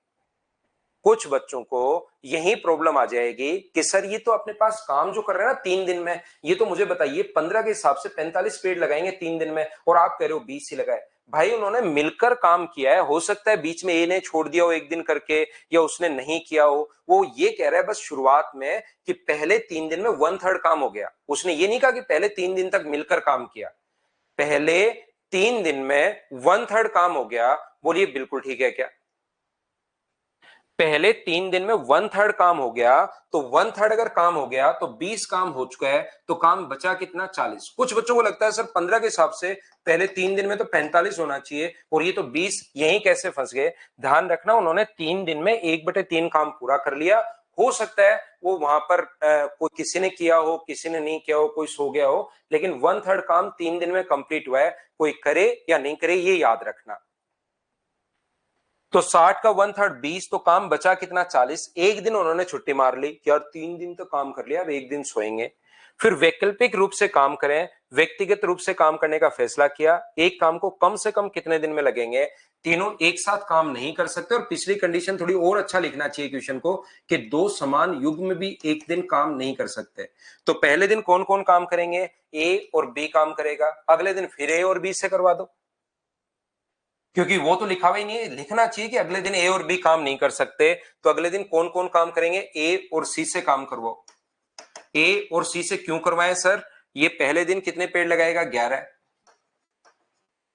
[SPEAKER 1] कुछ बच्चों को यही प्रॉब्लम आ जाएगी कि सर ये तो अपने पास काम जो कर रहे हैं ना 3 दिन में, ये तो मुझे बताइए 15 के हिसाब से 45 पेड़ लगाएंगे 3 दिन में, और आप कह रहे हो 20 ही लगाए। भाई उन्होंने मिलकर काम किया है, हो सकता है बीच में ए ने छोड़ दिया हो एक दिन करके, या उसने नहीं किया हो। वो ये कह रहा है बस शुरुआत में कि पहले 3 दिन में 1/3 काम हो गया, उसने ये नहीं कहा कि पहले 3 दिन तक मिलकर काम किया। पहले 3 दिन में 1/3 काम हो गया। बोलिए बिल्कुल ठीक है क्या? पहले 3 दिन में 1/3 काम हो गया, तो 1/3 अगर काम हो गया तो 20 काम हो चुका है, तो काम बचा कितना? 40। कुछ बच्चों को लगता है सर 15 के हिसाब से पहले 3 दिन में तो 45 होना चाहिए, और ये तो 20, यहीं कैसे फंस गए? ध्यान रखना, उन्होंने 3 दिन में 1/3 काम पूरा कर लिया। हो सकता है वो वहां पर कोई किसी ने किया हो, किसी ने नहीं किया हो, कोई सो गया हो, लेकिन 1/3 काम 3 दिन में कंप्लीट हुआ है। कोई करे या नहीं करे ये याद रखना। तो 60 का 1/3 20, तो काम बचा कितना? 40। एक दिन उन्होंने छुट्टी मार ली कि यार 3 दिन तो काम कर लिया, अब एक दिन सोएंगे। फिर वैकल्पिक रूप से काम करें, व्यक्तिगत रूप से काम करने का फैसला किया। एक काम को कम से कम कितने दिन में लगेंगे? तीनों एक साथ काम नहीं कर सकते। और पिछली कंडीशन थोड़ी और अच्छा लिखना चाहिए क्वेश्चन को कि दो समान युग में भी एक दिन काम नहीं कर सकते। तो पहले दिन कौन कौन काम करेंगे? ए और बी काम करेगा, अगले दिन फिर ए और बी से करवा दो, क्योंकि वो तो लिखा हुआ ही नहीं है। लिखना चाहिए कि अगले दिन ए और बी काम नहीं कर सकते, तो अगले दिन कौन कौन काम करेंगे? ए और सी से काम करवाओ। ए और सी से क्यों करवाएं सर? ये पहले दिन कितने पेड़ लगाएगा? 11।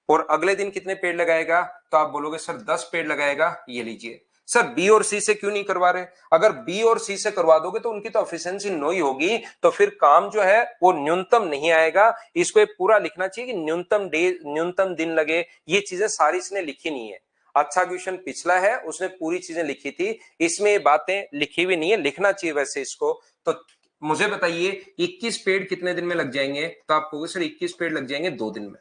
[SPEAKER 1] और अगले दिन कितने पेड़ लगाएगा? तो आप बोलोगे सर 10 पेड़ लगाएगा। ये लीजिए सर, बी और सी से क्यों नहीं करवा रहे? अगर बी और सी से करवा दोगे तो उनकी तो एफिशिएंसी नो ही होगी, तो फिर काम जो है वो न्यूनतम नहीं आएगा। इसको पूरा लिखना चाहिए कि न्यूनतम न्यूनतम दिन लगे। ये चीजें सारी इसने लिखी नहीं है। अच्छा क्वेश्चन पिछला है, उसने पूरी चीजें लिखी थी, इसमें ये बातें लिखी हुई नहीं है। लिखना चाहिए वैसे इसको। तो मुझे बताइए 21 पेड़ कितने दिन में लग जाएंगे? तो आप कहोगे सर 21 पेड़ लग जाएंगे 2 दिन में।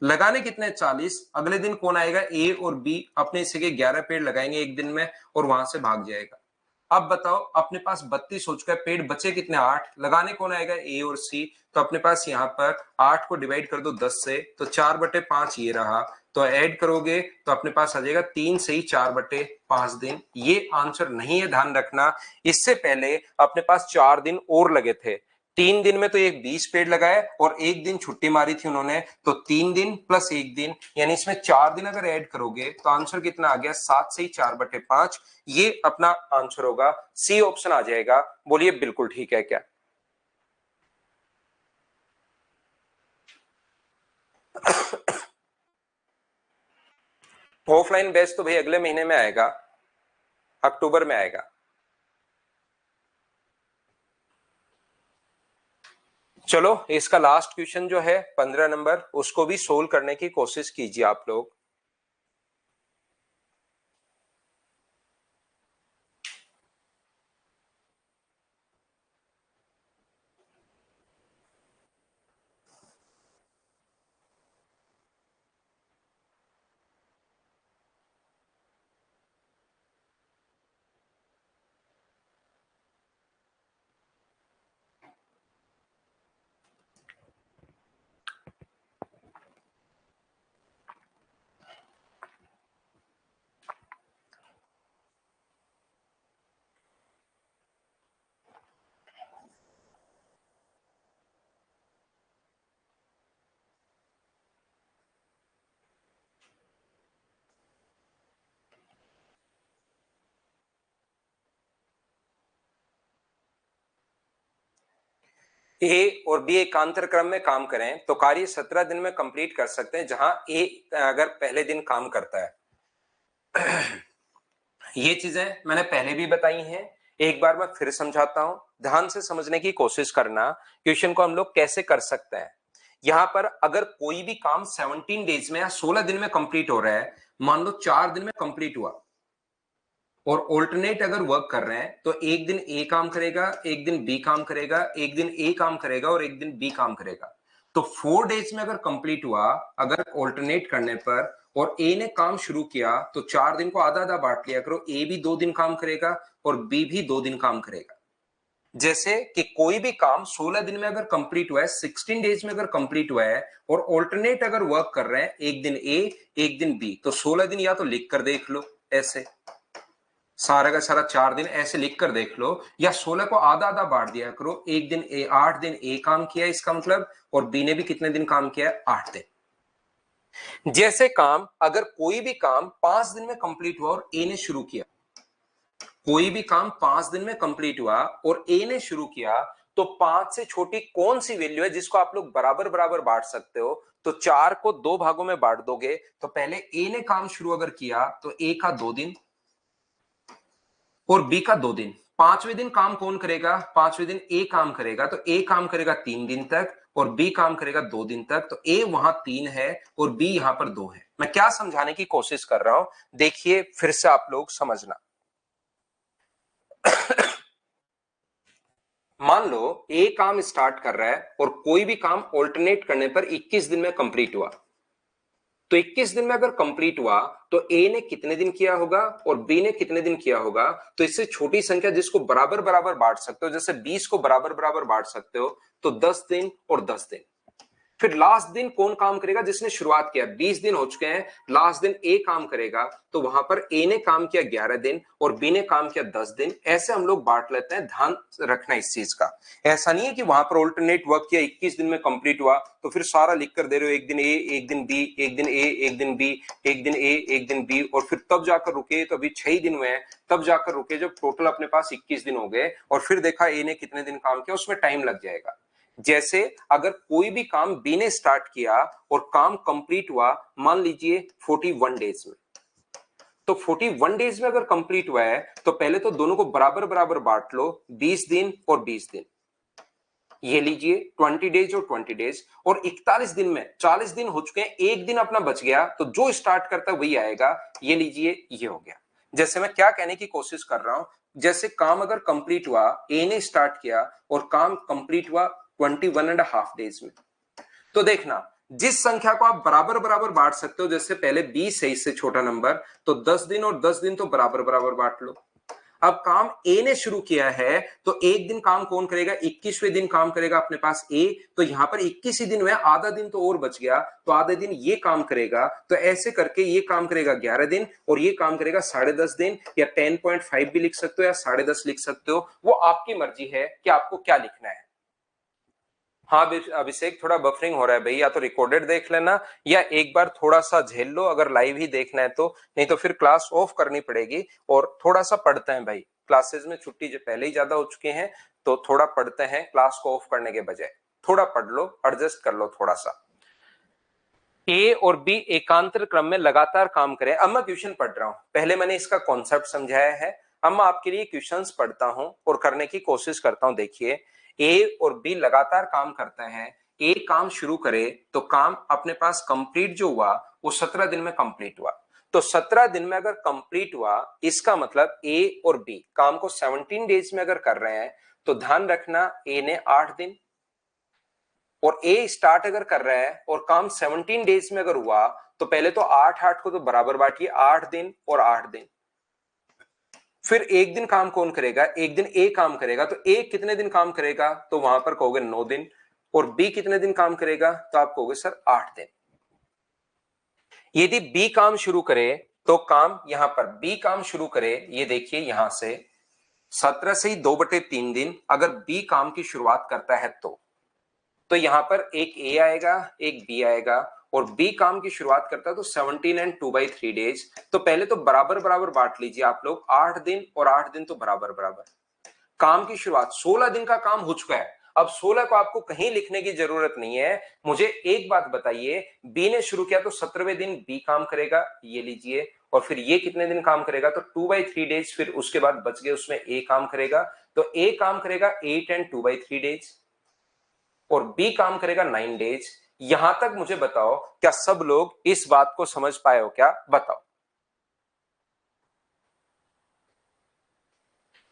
[SPEAKER 1] लगाने कितने? 40। अगले दिन कौन आएगा? ए और बी अपने हिस्से के 11 पेड़ लगाएंगे एक दिन में और वहां से भाग जाएगा। अब बताओ, अपने पास 32 हो चुका है, पेड़ बचे कितने? 8। लगाने कौन आएगा? ए और सी। तो अपने पास यहाँ पर 8 को डिवाइड कर दो 10 से, तो 4/5 ये रहा। तो ऐड करोगे तो अपने पास आ जाएगा 3 से ही 4/5 दिन। ये आंसर नहीं है, ध्यान रखना। इससे पहले अपने पास 4 दिन और लगे थे। 3 दिन में तो ये 20 पेड़ लगाए और एक दिन छुट्टी मारी थी उन्होंने, तो 3 दिन प्लस 1 दिन, यानी इसमें 4 दिन अगर ऐड करोगे तो आंसर कितना आ गया? 7 से ही 4/5। ये अपना आंसर होगा। सी ऑप्शन आ जाएगा। बोलिए बिल्कुल ठीक है क्या? ऑफलाइन बैच तो भाई अगले महीने में आएगा, अक्टूबर में आएगा। चलो, इसका लास्ट क्वेश्चन जो है 15 नंबर, उसको भी सोल्व करने की कोशिश कीजिए आप लोग। ए और बी एकांतर क्रम में काम करें तो कार्य 17 दिन में कंप्लीट कर सकते हैं, जहां ए अगर पहले दिन काम करता है। ये चीजें मैंने पहले भी बताई हैं, एक बार मैं फिर समझाता हूं, ध्यान से समझने की कोशिश करना। क्वेश्चन को हम लोग कैसे कर सकते हैं। यहां पर अगर कोई भी काम 17 डेज में या 16 दिन में कंप्लीट हो रहा है, मान लो 4 दिन में कंप्लीट हुआ और ऑल्टरनेट अगर वर्क कर रहे हैं, तो एक दिन ए काम करेगा, एक दिन बी काम करेगा, एक दिन ए काम करेगा और एक दिन बी काम करेगा। तो 4 डेज में अगर कंप्लीट हुआ, अगर ऑल्टरनेट करने पर, और ए ने काम शुरू किया, तो 4 दिन को आधा आधा बांट लिया करो। ए भी 2 दिन काम करेगा और बी भी 2 दिन काम करेगा। जैसे कि कोई भी काम 16 दिन में अगर कंप्लीट हुआ है, 16 डेज में अगर कंप्लीट हुआ है और ऑल्टरनेट अगर वर्क कर रहे हैं, एक दिन ए एक दिन बी, तो 16 दिन या तो लिख कर देख लो ऐसे, सारा का सारा 4 दिन ऐसे लिख कर देख लो, या 16 को आधा आधा बांट दिया करो। एक दिन ए 8 दिन ए काम किया इसका मतलब, और बी ने भी कितने दिन काम किया? 8 दिन। जैसे काम अगर कोई भी काम 5 दिन में कंप्लीट हुआ और ए ने शुरू किया, कोई भी काम 5 दिन में कंप्लीट हुआ और ए ने शुरू किया, तो 5 से छोटी कौन सी वैल्यू है जिसको आप लोग बराबर बराबर बांट सकते हो? तो 4 को 2 भागों में बांट दोगे, तो पहले ए ने काम शुरू अगर किया तो ए का 2 दिन और बी का 2 दिन। 5वें दिन काम कौन करेगा? 5वें दिन ए काम करेगा, तो ए काम करेगा 3 दिन तक और बी काम करेगा 2 दिन तक। तो ए वहां 3 है और बी यहां पर 2 है। मैं क्या समझाने की कोशिश कर रहा हूं, देखिए फिर से आप लोग समझना। मान लो ए काम स्टार्ट कर रहा है और कोई भी काम ऑल्टरनेट करने पर 21 दिन में कंप्लीट हुआ। तो 21 दिन में अगर कंप्लीट हुआ तो ए ने कितने दिन किया होगा और बी ने कितने दिन किया होगा। तो इससे छोटी संख्या जिसको बराबर बराबर बांट सकते हो, जैसे 20 को बराबर बराबर बांट सकते हो, तो 10 दिन और 10 दिन। फिर लास्ट दिन कौन काम करेगा, जिसने शुरुआत किया, 20 दिन हो चुके हैं, लास्ट दिन ए काम करेगा, तो वहां पर ए ने काम किया 11 दिन और बी ने काम किया 10 दिन। ऐसे हम लोग बांट लेते हैं, ध्यान रखना इस चीज का। ऐसा नहीं है कि वहां पर ऑल्टरनेट वर्क किया 21 दिन में कंप्लीट हुआ तो फिर सारा लिख कर दे रहे हो, एक दिन ए, एक दिन बी, एक दिन ए, एक दिन बी, एक दिन ए, एक दिन बी, और फिर तब जाकर रुके, तो अभी 6 दिन हुए हैं, तब जाकर रुके जब टोटल अपने पास 21 दिन हो गए, और फिर देखा ए ने कितने दिन काम किया, उसमें टाइम लग जाएगा। जैसे अगर कोई भी काम बी ने स्टार्ट किया और काम कंप्लीट हुआ मान लीजिए 41 डेज में, तो 41 डेज में अगर कंप्लीट हुआ है तो पहले तो दोनों को बराबर बराबर बांट लो, 20 दिन और 20 दिन, ये लीजिए 20 डेज और 20 डेज, और 41 दिन में 40 दिन हो चुके हैं, एक दिन अपना बच गया, तो जो स्टार्ट करता है वही आएगा, ये लीजिए ये हो गया। जैसे मैं क्या कहने की कोशिश कर रहा हूं, जैसे काम अगर कंप्लीट हुआ, ए ने स्टार्ट किया और काम कंप्लीट हुआ 21.5 डेज में, तो देखना जिस संख्या को आप बराबर बराबर बांट सकते हो, जैसे पहले 20 है इससे छोटा नंबर, तो 10 दिन और 10 दिन तो बराबर बराबर बांट लो। अब काम ए ने शुरू किया है तो एक दिन काम कौन करेगा, 21वें दिन काम करेगा अपने पास ए, तो यहां पर 21 ही दिन में आधा दिन तो और बच गया, तो आधे दिन ये काम करेगा, तो ऐसे करके ये काम करेगा 11 दिन और ये काम करेगा 10.5 दिन, या 10.5 भी लिख सकते हो या 10.5 लिख सकते हो, वो आपकी मर्जी है कि आपको क्या लिखना है। हाँ अभिषेक, थोड़ा बफरिंग हो रहा है भाई, या तो रिकॉर्डेड देख लेना या एक बार थोड़ा सा झेल लो अगर लाइव ही देखना है तो, नहीं तो फिर क्लास ऑफ करनी पड़ेगी। और थोड़ा सा पढ़ते हैं भाई, क्लासेस में छुट्टी जो पहले ही ज्यादा हो चुके हैं, तो थोड़ा पढ़ते हैं, क्लास को ऑफ करने के बजाय थोड़ा पढ़ लो, एडजस्ट कर लो थोड़ा सा। ए और बी एकांतर क्रम में लगातार काम करें। अब मैं क्वेश्चन पढ़ रहा हूं, पहले मैंने इसका कॉन्सेप्ट समझाया है, अब मैं आपके लिए क्वेश्चंस पढ़ता हूं और करने की कोशिश करता हूं। देखिए, ए और बी लगातार काम करते हैं, ए काम शुरू करे तो काम अपने पास कंप्लीट जो हुआ वो 17 दिन में कंप्लीट हुआ, तो 17 दिन में अगर कंप्लीट हुआ इसका मतलब ए और बी काम को 17 डेज में अगर कर रहे हैं, तो ध्यान रखना ए ने 8 दिन और ए स्टार्ट अगर कर रहा है और काम 17 डेज में अगर हुआ, तो पहले तो 8 को तो बराबर बांटिए, 8 दिन और 8 दिन। फिर एक दिन काम कौन करेगा, एक दिन ए काम करेगा, तो ए कितने दिन काम करेगा, तो वहां पर कहोगे 9 दिन, और बी कितने दिन काम करेगा, तो आप कहोगे सर 8 दिन। यदि बी काम शुरू करे तो काम यहां पर बी काम शुरू करे, ये देखिए यहां से 17 से ही 2/3 दिन अगर बी काम की शुरुआत करता है तो यहां पर एक ए आएगा एक बी आएगा, और बी काम की शुरुआत करता है तो 17 एंड 2/3 डेज। तो पहले तो बराबर बराबर बांट लीजिए आप लोग, 8 दिन और 8 दिन तो बराबर बराबर। काम की शुरुआत 16 दिन का काम हो चुका है, अब 16 को आपको कहीं लिखने की जरूरत नहीं है। मुझे एक बात बताइए, बी ने शुरू किया तो 17वें दिन बी काम करेगा, ये लीजिए, और फिर ये कितने दिन काम करेगा, तो 2/3 डेज, फिर उसके बाद बच गए उसमें ए काम करेगा, तो ए काम करेगा 8 एंड 2/3 डेज और बी काम करेगा 9 डेज। यहां तक मुझे बताओ, क्या सब लोग इस बात को समझ पाए हो, क्या बताओ।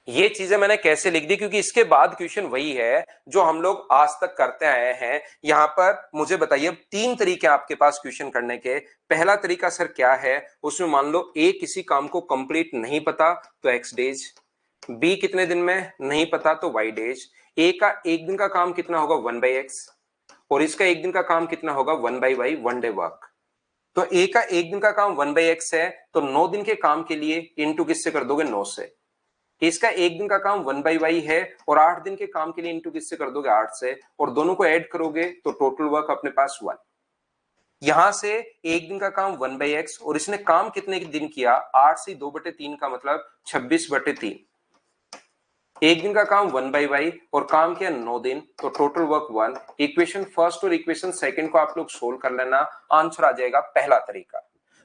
[SPEAKER 1] ये चीजें मैंने कैसे लिख दी, क्योंकि इसके बाद क्वेश्चन वही है जो हम लोग आज तक करते आए हैं। यहां पर मुझे बताइए, 3 तरीके आपके पास क्वेश्चन करने के। पहला तरीका सर क्या है, उसमें मान लो ए किसी काम को कंप्लीट नहीं पता तो एक्स डेज, बी कितने दिन में नहीं पता तो वाई डेज, ए का एक दिन का काम कितना होगा 1/x, और इसका एक दिन का काम कितना होगा 1/y, 1 डे वर्क। तो ए का एक दिन का काम 1/x है, तो 9 दिन के काम के लिए इंटू किससे कर दोगे, 9 से। इसका एक दिन का काम 1/y है और 8 दिन के काम के लिए इंटू किससे कर दोगे, 8 से, और दोनों को ऐड करोगे तो टोटल वर्क अपने पास 1। यहां से एक दिन का काम 1/x और इसने काम कितने दिन किया, 8 से 2/3 का मतलब 26/3। एक दिन का काम 1/y और काम किया 9 दिन, तो टोटल वर्क 1। इक्वेशन फर्स्ट और इक्वेशन सेकंड को आप लोग सोल्व कर लेना, आंसर आ जाएगा पहला तरीका।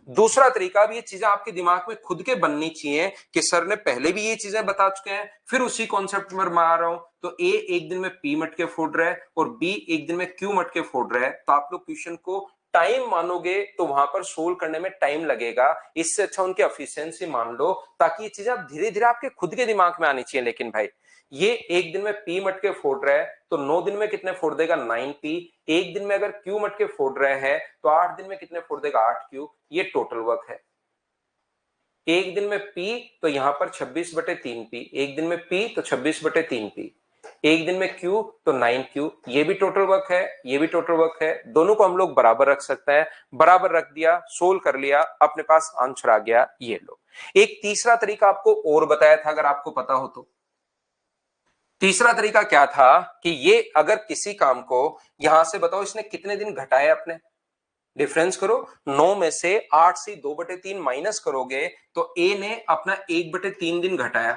[SPEAKER 1] दूसरा तरीका, भी ये चीजें आपके दिमाग में खुद के बननी चाहिए कि सर ने पहले भी ये चीजें बता चुके हैं, फिर उसी कॉन्सेप्ट में मार रहा हूं। तो ए एक दिन में पी मटके फोड़ रहा है और बी एक दिन में क्यू मटके फोड़ रहा है, तो आप लोग क्वेश्चन को टाइम मानोगे तो वहां पर सोल्व करने में टाइम लगेगा। इससे अच्छा उनकी एफिशिएंसी मान लो, ताकि ये चीजें आप धीरे धीरे आपके खुद के दिमाग में आनी चाहिए। लेकिन भाई ये एक दिन में पी मटके फोड़ रहा है तो 9 दिन में कितने फोड़ देगा, 9p। एक दिन में अगर क्यू मटके फोड़ रहे हैं तो 8 दिन में कितने फोड़ देगा, 8q। ये टोटल वर्क है। एक दिन में P तो यहां पर 26/3p, एक दिन में P तो 26/3p, एक दिन में Q तो 9q। ये भी टोटल वर्क है, ये भी टोटल वर्क है। दोनों को हम लोग बराबर रख सकते हैं। बराबर रख दिया, सोल्व कर लिया, अपने पास आंसर आ गया। ये लो। एक तीसरा तरीका आपको और बताया था, अगर आपको पता हो तो। तीसरा तरीका क्या था कि ये अगर किसी काम को यहां से बताओ इसने कितने दिन घटाए अपने, डिफरेंस करो। 9 में से 8 से 2/3 माइनस करोगे तो ए ने अपना 1/3 दिन घटाया,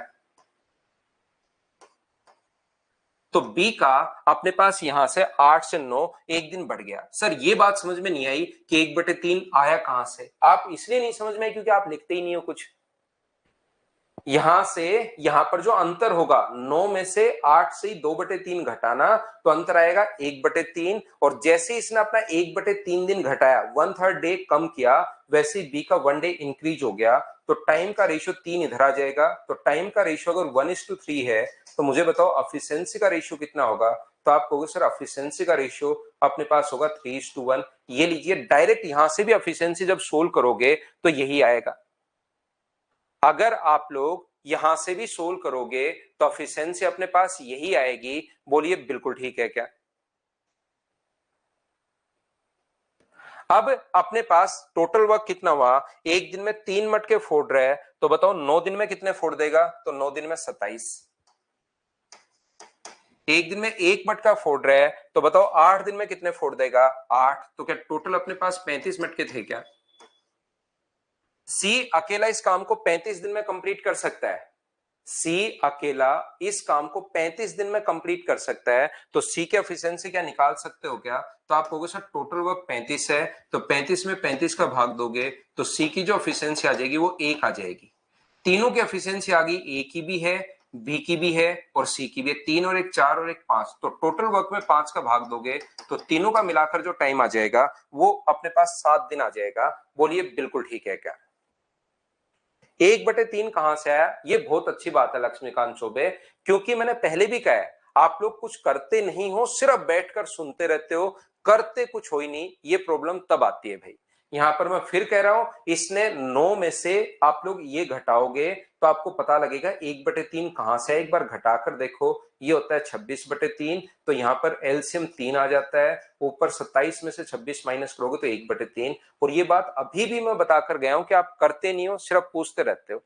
[SPEAKER 1] तो बी का अपने पास यहां से 8 से 9 एक दिन बढ़ गया। सर ये बात समझ में नहीं आई कि 1/3 आया कहां से। आप इसलिए नहीं समझ में आई क्योंकि आप लिखते ही नहीं हो कुछ। यहां से यहां पर जो अंतर होगा, 9 में से 8 से 2/3 घटाना, तो अंतर आएगा 1/3। और जैसे ही इसने अपना 1/3 दिन घटाया, 1/3 डे कम किया, वैसे बी का 1 डे इंक्रीज हो गया। तो टाइम का रेशियो 3 इधर आ जाएगा। तो टाइम का रेशियो अगर 1:3 है तो मुझे बताओ एफिशिएंसी का रेशियो कितना होगा। तो आप कहोगे सर एफिशिएंसी का रेशियो अपने पास होगा 3:1। ये लीजिए, डायरेक्ट यहां से भी एफिशिएंसी जब सोल्व करोगे तो यही आएगा। अगर आप लोग यहां से भी सोल्व करोगे तो एफिशिएंसी अपने पास यही आएगी। बोलिए बिल्कुल ठीक है क्या। अब अपने पास टोटल वर्क कितना हुआ, एक दिन में 3 मटके फोड़ रहे हैं, तो बताओ 9 दिन में कितने फोड़ देगा, तो 9 दिन में 27। एक दिन में एक मटका फोड़ रहे हैं तो बताओ 8 दिन में कितने फोड़ देगा, 8। तो क्या टोटल अपने पास 35 मटके थे क्या। सी अकेला इस काम को 35 दिन में कंप्लीट कर सकता है। सी अकेला इस काम को 35 दिन में कंप्लीट कर सकता है। तो सी की एफिशिएंसी क्या निकाल सकते हो क्या। तो आप कहोगे सर टोटल वर्क 35 है, तो 35 में 35 का भाग दोगे तो सी की जो एफिशिएंसी आ जाएगी वो 1 आ जाएगी। तीनों की एफिशिएंसी आ गई, ए की भी है, बी की भी है और सी की भी है। 3 और 1 4 और 1 5। तो टोटल वर्क में 5 का भाग दोगे तो तीनों का मिलाकर जो टाइम आ जाएगा वो अपने पास 7 दिन आ जाएगा। बोलिए बिल्कुल ठीक है क्या। 1/3 कहां से आया, ये बहुत अच्छी बात है लक्ष्मीकांत चौबे, क्योंकि मैंने पहले भी कहा है आप लोग कुछ करते नहीं हो, सिर्फ बैठकर सुनते रहते हो, करते कुछ हो ही नहीं। ये प्रॉब्लम तब आती है भाई। यहां पर मैं फिर कह रहा हूं, इसने 9 में से आप लोग ये घटाओगे तो आपको पता लगेगा 1/3 कहां से है। एक बार घटाकर देखो, ये होता है 26/3। तो यहां पर एलसीएम 3 आ जाता है, ऊपर 27 में से 26 माइनस करोगे तो 1/3। और ये बात अभी भी मैं बताकर गया हूं कि आप करते नहीं हो, सिर्फ पूछते रहते हो।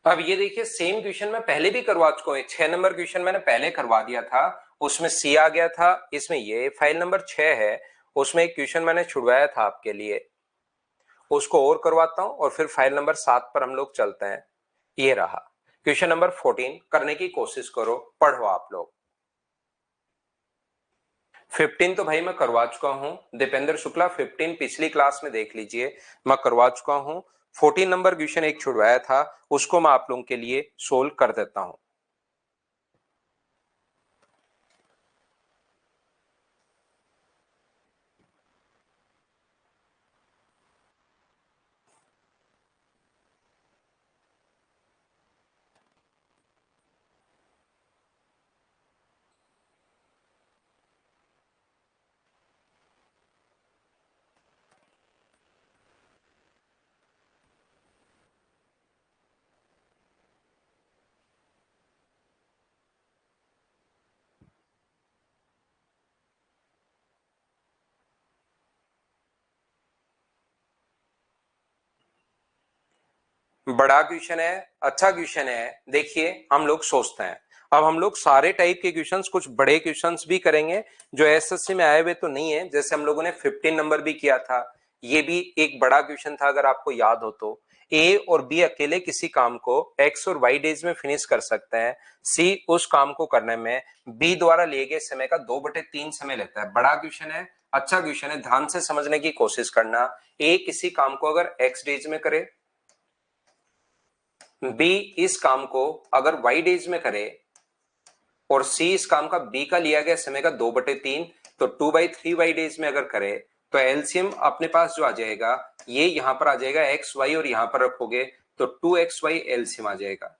[SPEAKER 1] अब ये देखिए, सेम क्वेश्चन मैं पहले भी करवा चुका हूं। 6 नंबर क्वेश्चन मैंने पहले करवा दिया था, उसमें सी आ गया था। इसमें ये फाइल नंबर 6 है, उसमें एक क्वेश्चन मैंने छुड़वाया था आपके लिए, उसको और करवाता हूं और फिर फाइल नंबर 7 पर हम लोग चलते हैं। ये रहा क्वेश्चन नंबर 14, करने की कोशिश करो, पढ़ो आप लोग। 15 तो भाई मैं करवा चुका हूं, दीपेंद्र शुक्ला 15 पिछली क्लास में देख लीजिए, मैं करवा चुका हूं। 14 नंबर क्वेश्चन एक छुड़वाया था, उसको मैं आप लोगों के लिए सोल्व कर देता हूं। बड़ा क्वेश्चन है, अच्छा क्वेश्चन है। देखिए हम लोग सोचते हैं, अब हम लोग सारे टाइप के क्वेश्चंस, कुछ बड़े क्वेश्चंस भी करेंगे जो एसएससी में आए हुए तो नहीं है। जैसे हम लोगों ने 15 नंबर भी किया था, ये भी एक बड़ा क्वेश्चन था अगर आपको याद हो तो। ए और बी अकेले किसी काम को एक्स और वाई डेज में फिनिश कर सकते हैं, सी उस काम को करने में बी द्वारा लिए गए समय का 2/3 समय लेता है। बड़ा क्वेश्चन है, अच्छा क्वेश्चन है, ध्यान से समझने की कोशिश करना। ए किसी काम को अगर एक्स डेज में करे, बी इस काम को अगर वाई डेज में करे, और सी इस काम का बी का लिया गया समय का 2/3, तो 2/3 वाई डेज में अगर करे, तो एलसीएम अपने पास जो आ जाएगा ये यहां पर आ जाएगा एक्स वाई, और यहां पर रखोगे तो 2xy एलसीएम आ जाएगा।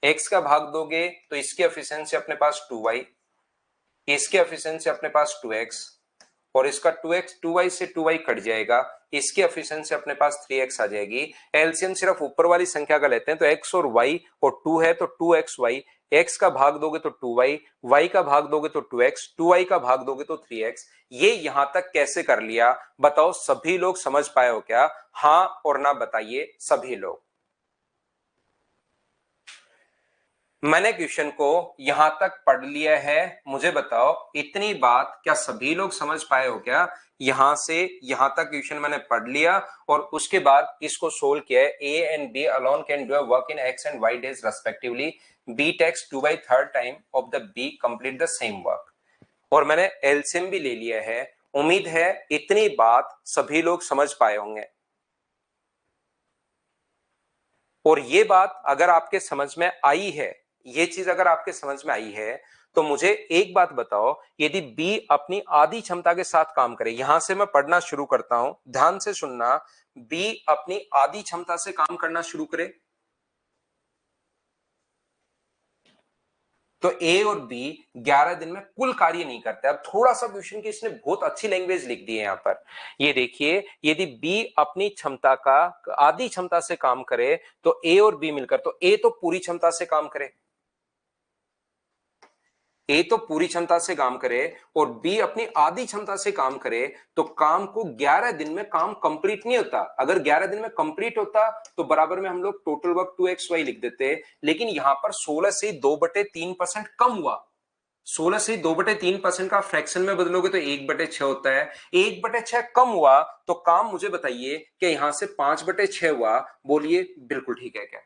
[SPEAKER 1] एक्स का भाग दोगे तो इसकी एफिशिएंसी अपने पास 2y, इसकी एफिशिएंसी अपने पास 2x, और इसका 2x 2y से 2y कट जाएगा, इसकी एफिशिएंसी अपने पास 3x आ जाएगी। एलसीएम सिर्फ ऊपर वाली संख्या का लेते हैं, तो x और y, और 2 है तो 2xy, x का भाग दोगे तो 2y, y का भाग दोगे तो 2x, 2y का भाग दोगे तो 3x। ये यहां तक कैसे कर लिया बताओ, सभी लोग समझ पाए हो क्या? हाँ और ना बताइए सभी लोग। मैंने क्वेश्चन को यहां तक पढ़ लिया है, मुझे बताओ इतनी बात क्या सभी लोग समझ पाए हो क्या? यहां से यहां तक क्वेश्चन मैंने पढ़ लिया और उसके बाद इसको सोल्व किया है। A and B alone can do work in X and Y days respectively, B takes 2/3 time of the B complete the same work, और मैंने एलसीएम भी ले लिया है। उम्मीद है इतनी बात सभी लोग समझ पाए होंगे। और ये बात अगर आपके समझ में आई है, ये चीज अगर आपके समझ में आई है, तो मुझे एक बात बताओ, यदि बी अपनी आधी क्षमता के साथ काम करे, यहां से मैं पढ़ना शुरू करता हूं, ध्यान से सुनना। बी अपनी आधी क्षमता से काम करना शुरू करे, तो ए और बी 11 दिन में कुल कार्य नहीं करते। अब थोड़ा सा क्वेश्चन की इसने बहुत अच्छी लैंग्वेज लिख दी है यहां पर। ये देखिए, यदि बी अपनी क्षमता का आधी क्षमता से काम करे, तो ए और बी मिलकर, तो ए तो पूरी क्षमता से काम करे, ए तो पूरी क्षमता से काम करे और बी अपनी आधी क्षमता से काम करे, तो काम को 11 दिन में काम कंप्लीट नहीं होता। अगर 11 दिन में कंप्लीट होता तो बराबर में हम लोग टोटल वर्क 2xy लिख देते, लेकिन यहां पर 16 से 2/3% कम हुआ। 16 से 2/3% का फ्रैक्शन में बदलोगे तो 1/6 होता है। 1/6 कम हुआ तो काम मुझे बताइए कि यहां से 5/6 हुआ। बोलिए बिल्कुल ठीक है क्या?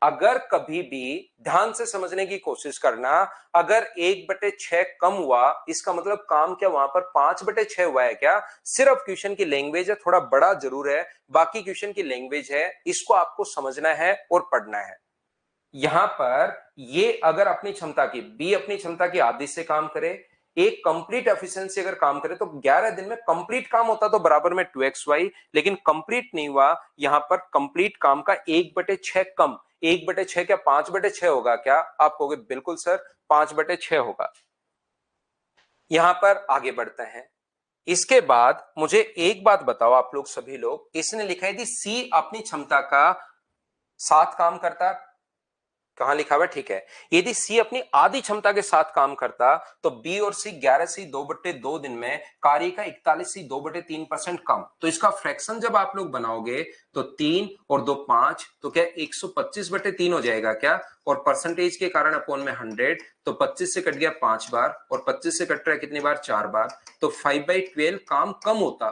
[SPEAKER 1] अगर कभी भी ध्यान से समझने की कोशिश करना, अगर 1/6 कम हुआ, इसका मतलब काम क्या वहां पर 5/6 हुआ है क्या? सिर्फ क्वेश्चन की लैंग्वेज है, थोड़ा बड़ा जरूर है, बाकी क्वेश्चन की लैंग्वेज है, इसको आपको समझना है और पढ़ना है। यहां पर ये अगर अपनी क्षमता की, बी अपनी क्षमता की आधी से काम करे, एक कंप्लीट एफिशिएंसी अगर काम करे, तो 11 दिन में कंप्लीट काम होता तो बराबर में 2xy, लेकिन कंप्लीट नहीं हुआ। यहां पर कंप्लीट काम का 1/6 कम, 1/6 क्या 5/6 होगा क्या? आप कहोगे बिल्कुल सर 5/6 होगा। यहां पर आगे बढ़ते हैं। इसके बाद मुझे एक बात बताओ आप लोग सभी लोग, इसने लिखा है कि सी अपनी क्षमता का 7 काम करता, कहां लिखा हुआ है? ठीक है, यदि सी अपनी आधी क्षमता के साथ काम करता, तो बी और सी 11 से 2/2 दिन में कार्य का 41 से 2/3% कम। तो इसका फ्रैक्शन जब आप लोग बनाओगे तो 3 और 2 5, तो क्या 125/3 हो जाएगा क्या? और परसेंटेज के कारण अपोन में 100, तो 25 से कट गया 5 बार, और 25 से कट रहा है कितनी बार? 4 बार, तो 5/12 काम कम होता।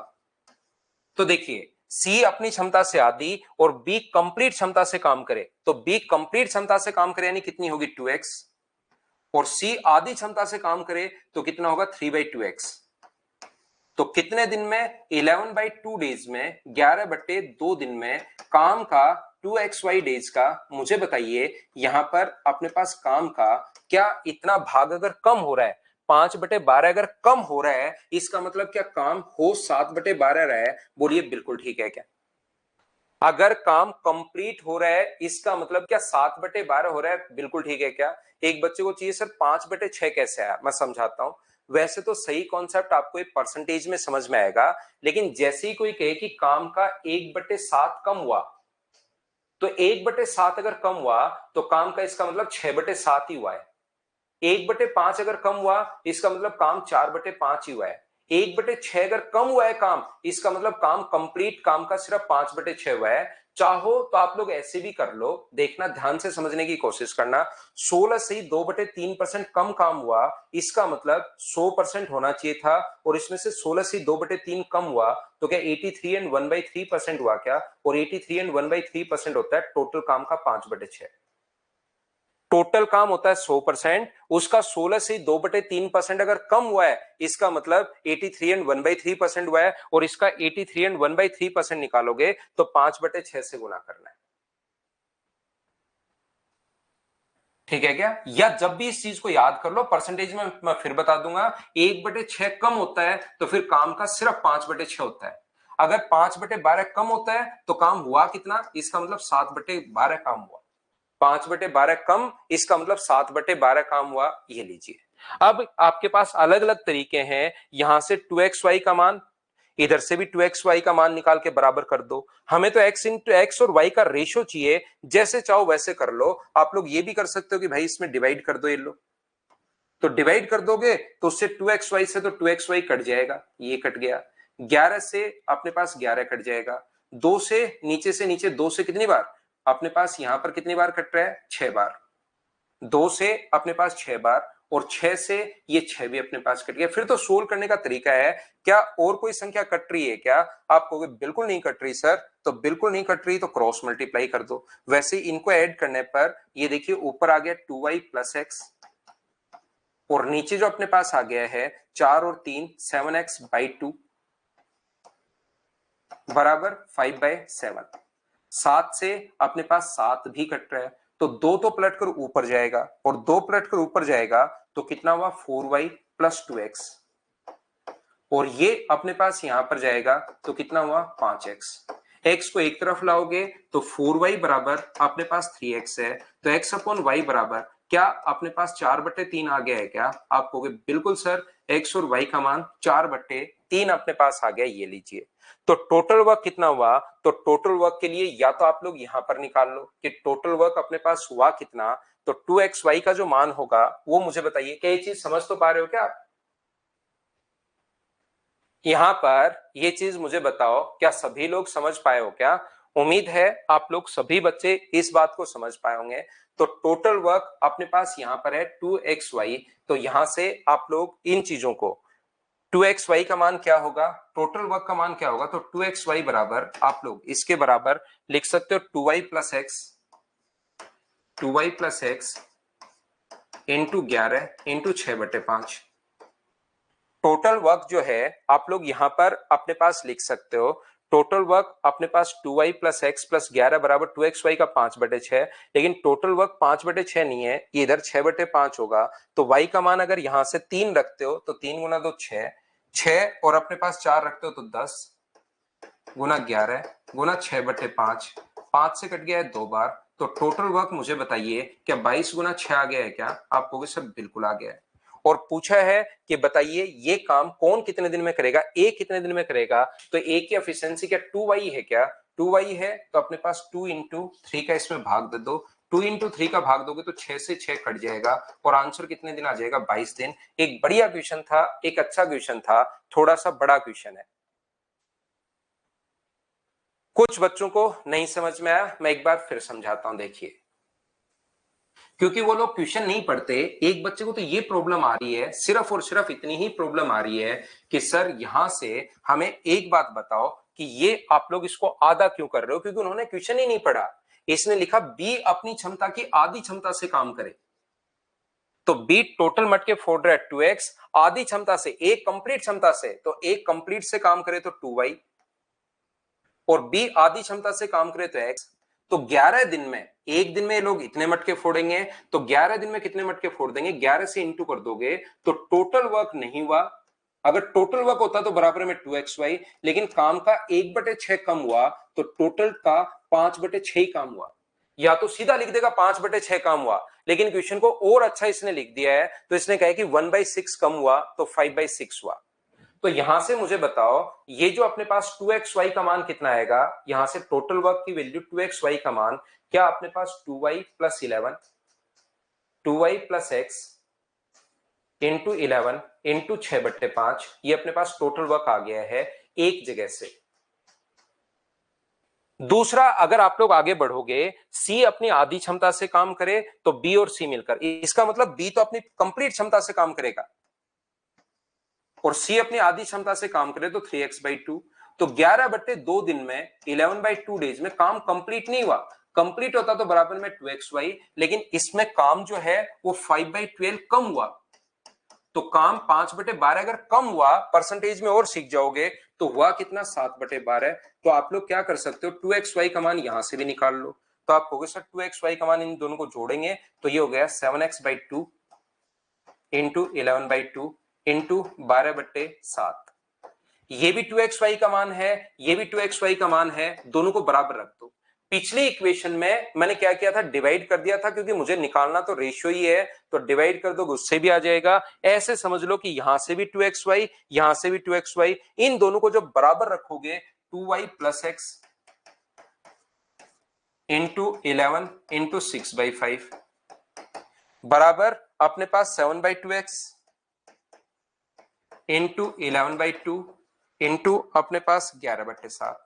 [SPEAKER 1] तो देखिए, सी अपनी क्षमता से आधी और बी कंप्लीट क्षमता से काम करे, तो बी कंप्लीट क्षमता से काम करे यानी कितनी होगी? 2x, और सी आधी क्षमता से काम करे तो कितना होगा? 3/2x। तो कितने दिन में? 11/2 डेज में, 11/2 दिन में काम का 2xy डेज का। मुझे बताइए यहां पर अपने पास काम का क्या इतना भाग अगर कम हो रहा है, 5/12 अगर कम हो रहा है, इसका मतलब क्या काम हो 7/12 रहा है? बोलिए बिल्कुल ठीक है क्या? अगर काम कंप्लीट हो रहा है, इसका मतलब क्या 7/12 हो रहा है? बिल्कुल ठीक है क्या? एक बच्चे को चाहिए सर 5/6 कैसे आया, मैं समझाता हूं। वैसे तो सही कॉन्सेप्ट आपको एक परसेंटेज में समझ में आएगा, लेकिन जैसे ही कोई कहे कि काम का 1/7 कम हुआ, तो 1/7 अगर कम हुआ तो काम का इसका मतलब 6/7 ही हुआ है। 1/5 अगर कम हुआ, इसका मतलब काम 4/5 ही हुआ है। 1/6 अगर कम हुआ है काम, इसका मतलब काम कंप्लीट काम का सिर्फ 5/6 हुआ है। चाहो तो आप लोग ऐसे भी कर लो, देखना, ध्यान से समझने की कोशिश करना। 16 से ही 2/3% कम काम हुआ, इसका मतलब 100% होना चाहिए था, और इसमें से 16 से 2/3 कम हुआ तो क्या 83 एंड 1/3% हुआ क्या? और 83 एंड 1/3% होता है टोटल काम का 5/6। टोटल काम होता है 100%, उसका 16 से 2/3% अगर कम हुआ है, इसका मतलब 83 एंड 1/3% हुआ है, और इसका 83 एंड 1/3% निकालोगे तो 5/6 से गुना करना है। ठीक है क्या? या जब भी इस चीज को याद कर लो, परसेंटेज में मैं फिर बता दूंगा, 1/6 कम होता है तो फिर काम का सिर्फ 5/6 होता है। अगर 5/12 कम होता है तो काम हुआ कितना, इसका मतलब 7/12 काम हुआ। 5/12 कम, इसका मतलब 7/12 काम हुआ। ये लीजिए। अब आपके पास अलग अलग तरीके हैं, यहां से 2xy का मान, इधर से भी 2xy का मान निकाल के बराबर कर दो। हमें तो x इंटू एक्स और y का रेशियो चाहिए, जैसे चाहो वैसे कर लो। आप लोग ये भी कर सकते हो कि भाई इसमें डिवाइड कर दो, ये लो, तो डिवाइड कर दोगे तो उससे 2xy से तो 2xy कट जाएगा, ये कट गया। 11 से अपने पास 11 कट जाएगा। 2 से नीचे 2 से कितनी बार अपने पास यहां पर कितनी बार कट रहा है? 6 बार। 2 से अपने पास 6 बार, और 6 से ये 6 भी अपने पास कट गया। फिर तो सोल्व करने का तरीका है, क्या और कोई संख्या कट रही है क्या? आप कहोगे बिल्कुल नहीं कट रही सर, तो बिल्कुल नहीं कट रही तो क्रॉस मल्टीप्लाई कर दो। वैसे इनको ऐड करने पर ये देखिए ऊपर आ गया 2y प्लस एक्स, और नीचे जो अपने पास आ गया है 4 और 3 7x/2 बराबर 5/7। 7 से अपने पास 7 भी कट रहा है, तो 2 तो पलट कर ऊपर जाएगा, और 2 पलट कर ऊपर जाएगा तो कितना हुआ? 4y प्लस 2x, और ये अपने पास यहां पर जाएगा तो कितना हुआ? 5x। x को एक तरफ लाओगे तो 4y बराबर अपने पास 3x है, तो x अपॉन y बराबर क्या अपने पास 4/3 आ गया है क्या? आप कहोगे बिल्कुल सर, x और y का मान 4/3 अपने पास आ गया। ये लीजिए। तो टोटल वर्क कितना हुआ? तो टोटल वर्क के लिए या तो आप लोग यहां पर निकाल लो कि टोटल वर्क अपने पास हुआ कितना, तो 2xy का जो मान होगा वो मुझे बताइए। क्या ये चीज समझ तो पा रहे हो क्या आप? यहां पर ये चीज मुझे बताओ, क्या सभी लोग समझ पाए हो क्या? उम्मीद है आप लोग सभी बच्चे इस बात को समझ पाए होंगे। तो टोटल वर्क अपने पास यहां पर है 2xy, तो यहां से आप लोग इन चीजों को 2xy का मान क्या होगा, टोटल वर्क का मान क्या होगा, तो 2xy बराबर आप लोग इसके बराबर लिख सकते हो 2y plus x into 11 into 6/5। Total work जो है आप लोग यहां पर अपने पास लिख सकते हो, टोटल वर्क अपने पास 2y प्लस एक्स प्लस 11 बराबर 2xy का 5/6, लेकिन टोटल वर्क 5/6 नहीं है, ये इधर 6/5 होगा। तो y का मान अगर यहां से 3 रखते हो तो 3 गुना 2 6, 6 और अपने पास 4 रखते हो तो 10 गुना 11 गुना 6/5, 5 से कट गया है 2 बार। तो टोटल वर्क मुझे बताइए, क्या 22 गुना 6 आ गया है क्या? आप कहोगे सर बिल्कुल आ गया है। और पूछा है कि बताइए ये काम कौन कितने दिन में करेगा, ए कितने दिन में करेगा, तो ए की एफिशिएंसी क्या 2y है क्या? 2y है तो अपने पास 2 इंटू 3 का इसमें भाग दे दो। 2 इंटू 3 का भाग दोगे तो 6 से 6 कट जाएगा, और आंसर कितने दिन आ जाएगा? 22 दिन। एक बढ़िया क्वेश्चन था, एक अच्छा क्वेश्चन था, थोड़ा सा बड़ा क्वेश्चन है। कुछ बच्चों को नहीं समझ में आया, मैं एक बार फिर समझाता हूं, देखिए। क्योंकि वो लोग क्वेश्चन नहीं पढ़ते, एक बच्चे को तो ये प्रॉब्लम आ रही है, सिर्फ और सिर्फ इतनी ही प्रॉब्लम आ रही है कि सर यहां से हमें एक बात बताओ कि ये आप लोग इसको आधा क्यों कर रहे हो, क्योंकि उन्होंने क्वेश्चन ही नहीं पढ़ा। इसने लिखा बी अपनी क्षमता की आधी क्षमता से काम करे, तो बी टोटल मटके फोड़ रहा है 2x, आधी क्षमता से, एक कंप्लीट क्षमता से, तो एक कंप्लीट से काम करे तो 2y, और बी आधी क्षमता से काम करे तो x। तो 11 दिन में, एक दिन में ये लोग इतने मटके फोड़ेंगे, तो 11 दिन में कितने मटके फोड़ देंगे? 11 से इंटू कर दोगे तो टोटल वर्क नहीं हुआ। अगर टोटल वर्क होता तो बराबर में 2xy, लेकिन काम का 1/6 कम हुआ, तो टोटल का 5/6 ही काम हुआ। या तो सीधा लिख देगा 5/6 काम हुआ, लेकिन क्वेश्चन को और अच्छा इसने लिख दिया है, तो इसने कहा कि 1/6 कम हुआ तो 5/6 हुआ। तो यहां से मुझे बताओ, ये जो अपने पास 2xy का मान कितना आएगा, यहां से टोटल वर्क की वैल्यू 2xy का मान, क्या अपने पास 2y plus 11, 2y plus x into 11 into 6/5, ये अपने पास टोटल वर्क आ गया है एक जगह से। दूसरा, अगर आप लोग आगे बढ़ोगे, सी अपनी आधी क्षमता से काम करे तो बी और सी मिलकर, इसका मतलब बी तो अपनी कंप्लीट क्षमता से काम करेगा और सी अपनी आधी क्षमता से काम करे तो 3x/2। तो 11/2 दिन में 11/2 डेज में काम कंप्लीट नहीं हुआ। कंप्लीट होता तो बराबर में 2xy, लेकिन इसमें काम जो है वो 5/12 कम हुआ। तो काम 5/12 अगर कम हुआ, परसेंटेज में और सीख जाओगे, तो हुआ कितना 7/12। तो आप लोग क्या कर सकते हो, 2xy का मान यहां से भी निकाल लो। तो आप कहोगे सर 2xy का मान इन दोनों को जोड़ेंगे तो ये हो गया 7x/2 इंटू 11/2 इंटू 12/7। ये भी 2xy का मान है, ये भी 2xy का मान है, दोनों को बराबर रख दो। पिछले इक्वेशन में मैंने क्या किया था, डिवाइड कर दिया था, क्योंकि मुझे निकालना तो रेशियो ही है, तो डिवाइड कर दो, उससे भी आ जाएगा। ऐसे समझ लो कि यहां से भी 2xy, यहां से भी 2xy, इन दोनों को जब बराबर रखोगे 2y + x इंटू 11 इंटू 6/5 बराबर अपने पास 7/2x इंटू 11/2 इंटू अपने पास 11/7।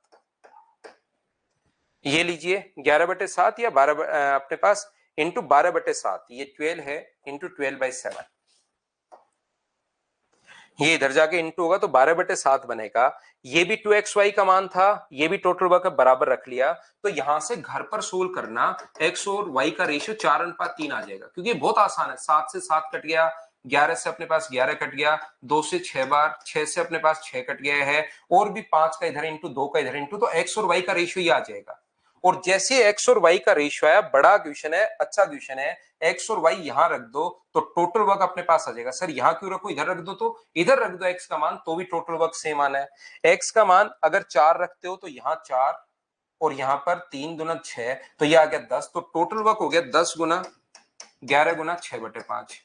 [SPEAKER 1] ये लीजिए 11/7 या 12 अपने पास इंटू 12/7, ये 12 है इंटू 12/7। ये इधर जाके इंटू होगा तो 12/7 बनेगा। ये भी 2xy का मान था, ये भी टोटल वर्क बराबर रख लिया। तो यहां से घर पर सोल्व करना, x और y का रेशियो 4:3 आ जाएगा, क्योंकि बहुत आसान है। 7 से 7 कट गया, 11 से अपने पास 11 कट गया, 2 से 6 बार, 6 से अपने पास 6 कट गया है, और भी 5 का इधर इंटू 2 का इधर इंटू, तो x और y का रेशियो ये आ जाएगा। और जैसे एक्स और वाई का रेशियो आया, बड़ा क्वेश्चन है, अच्छा क्वेश्चन है, एक्स और वाई यहां रख दो तो टोटल वर्क अपने पास आ जाएगा। सर यहां क्यों रखो, इधर रख दो, तो इधर रख दो एक्स का मान, तो भी टोटल वर्क सेम आना है। एक्स का मान अगर 4 रखते हो तो यहाँ 4 और यहाँ पर 3 दूना 6, तो ये आ गया 10। तो टोटल वर्क हो गया 10 गुना 11 गुना 6/5।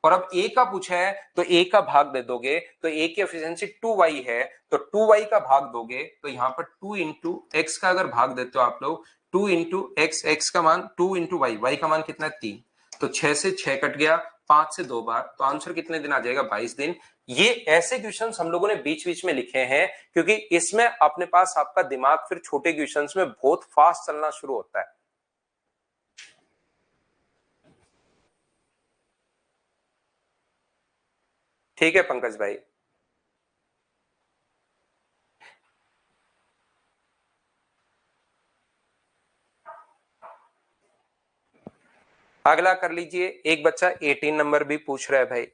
[SPEAKER 1] और अब ए का पूछा है तो ए का भाग दे दोगे, तो ए की एफिशिएंसी 2y है, तो 2y का भाग दोगे तो यहां पर 2 इंटू एक्स का अगर भाग देते हो आप लोग, 2 इंटू एक्स, एक्स का मान 2 इंटू वाई, वाई का मान कितना है 3, तो 6 से 6 कट गया, 5 से 2 बार, तो आंसर कितने दिन आ जाएगा 22 दिन। ये ऐसे क्वेश्चन हम लोगों ने बीच बीच में लिखे हैं, क्योंकि इसमें अपने पास आपका दिमाग फिर छोटे क्वेश्चन में बहुत फास्ट चलना शुरू होता है। ठीक है पंकज भाई। अगला कर लीजिए, एक बच्चा 18 नंबर भी पूछ रहा है भाई।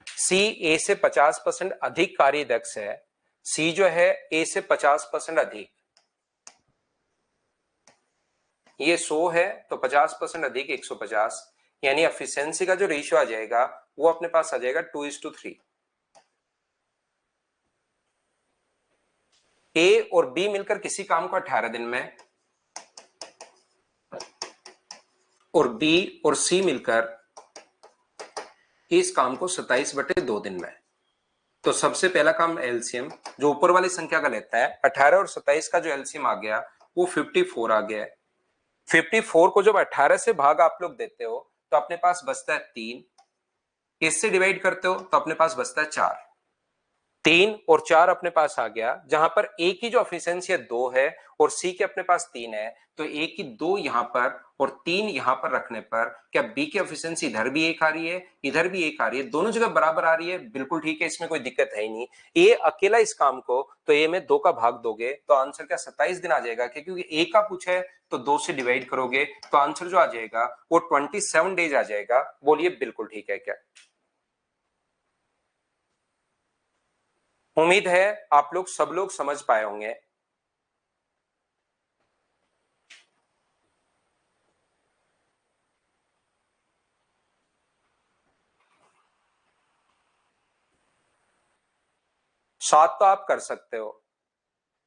[SPEAKER 1] सी ए से 50% अधिक कार्यदक्ष है। सी जो है ए से 50% अधिक, ये 100 है तो 50% अधिक 150, यानी एफिशिएंसी का जो रेशियो आ जाएगा वो अपने पास आ जाएगा 2:3। ए और बी मिलकर किसी काम को 18 दिन में, और बी और सी मिलकर इस काम को 27/2 दिन में। तो सबसे पहला काम एलसीएम जो ऊपर वाली संख्या का लेता है, 18 और 27 का जो एलसीएम आ गया वो 54 आ गया है। 54 को जब 18 से भाग आप लोग देते हो तो अपने पास बचता है 3, इससे डिवाइड करते हो तो अपने पास बचता है 4। 3 और 4 अपने पास आ गया, जहां पर ए की जो एफिशिएंसी है 2 है और सी के अपने पास 3 है, तो ए की 2 यहां पर और 3 यहां पर रखने पर क्या बी की एफिशिएंसी इधर भी 1 आ रही है, इधर भी 1 आ रही है, दोनों जगह बराबर आ रही है, बिल्कुल ठीक है, इसमें कोई दिक्कत है ही नहीं। ए अकेला इस काम को, तो ए में 2 का भाग दोगे तो आंसर क्या 27 दिन आ जाएगा, क्योंकि ए का पूछा है तो 2 से डिवाइड करोगे तो आंसर जो आ जाएगा वो 27 डेज आ जाएगा। बोलिए बिल्कुल ठीक है क्या? उम्मीद है आप लोग सब लोग समझ पाए होंगे। सात तो आप कर सकते हो,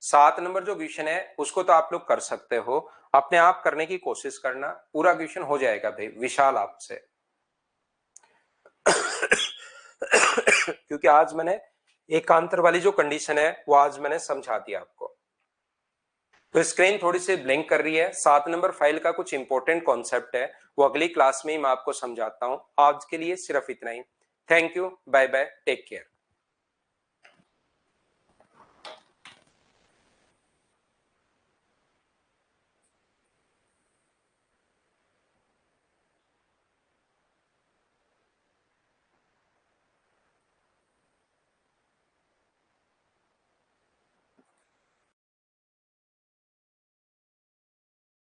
[SPEAKER 1] 7 नंबर जो क्वेश्चन है उसको तो आप लोग कर सकते हो, अपने आप करने की कोशिश करना, पूरा क्वेश्चन हो जाएगा भाई विशाल आपसे। क्योंकि आज मैंने एकांतर वाली जो कंडीशन है वो आज मैंने समझा दिया आपको। तो स्क्रीन थोड़ी सी ब्लिंक कर रही है। 7 नंबर फाइल का कुछ इंपॉर्टेंट कॉन्सेप्ट है, वो अगली क्लास में ही मैं आपको समझाता हूं। आज के लिए सिर्फ इतना ही। Thank you, bye bye, take care.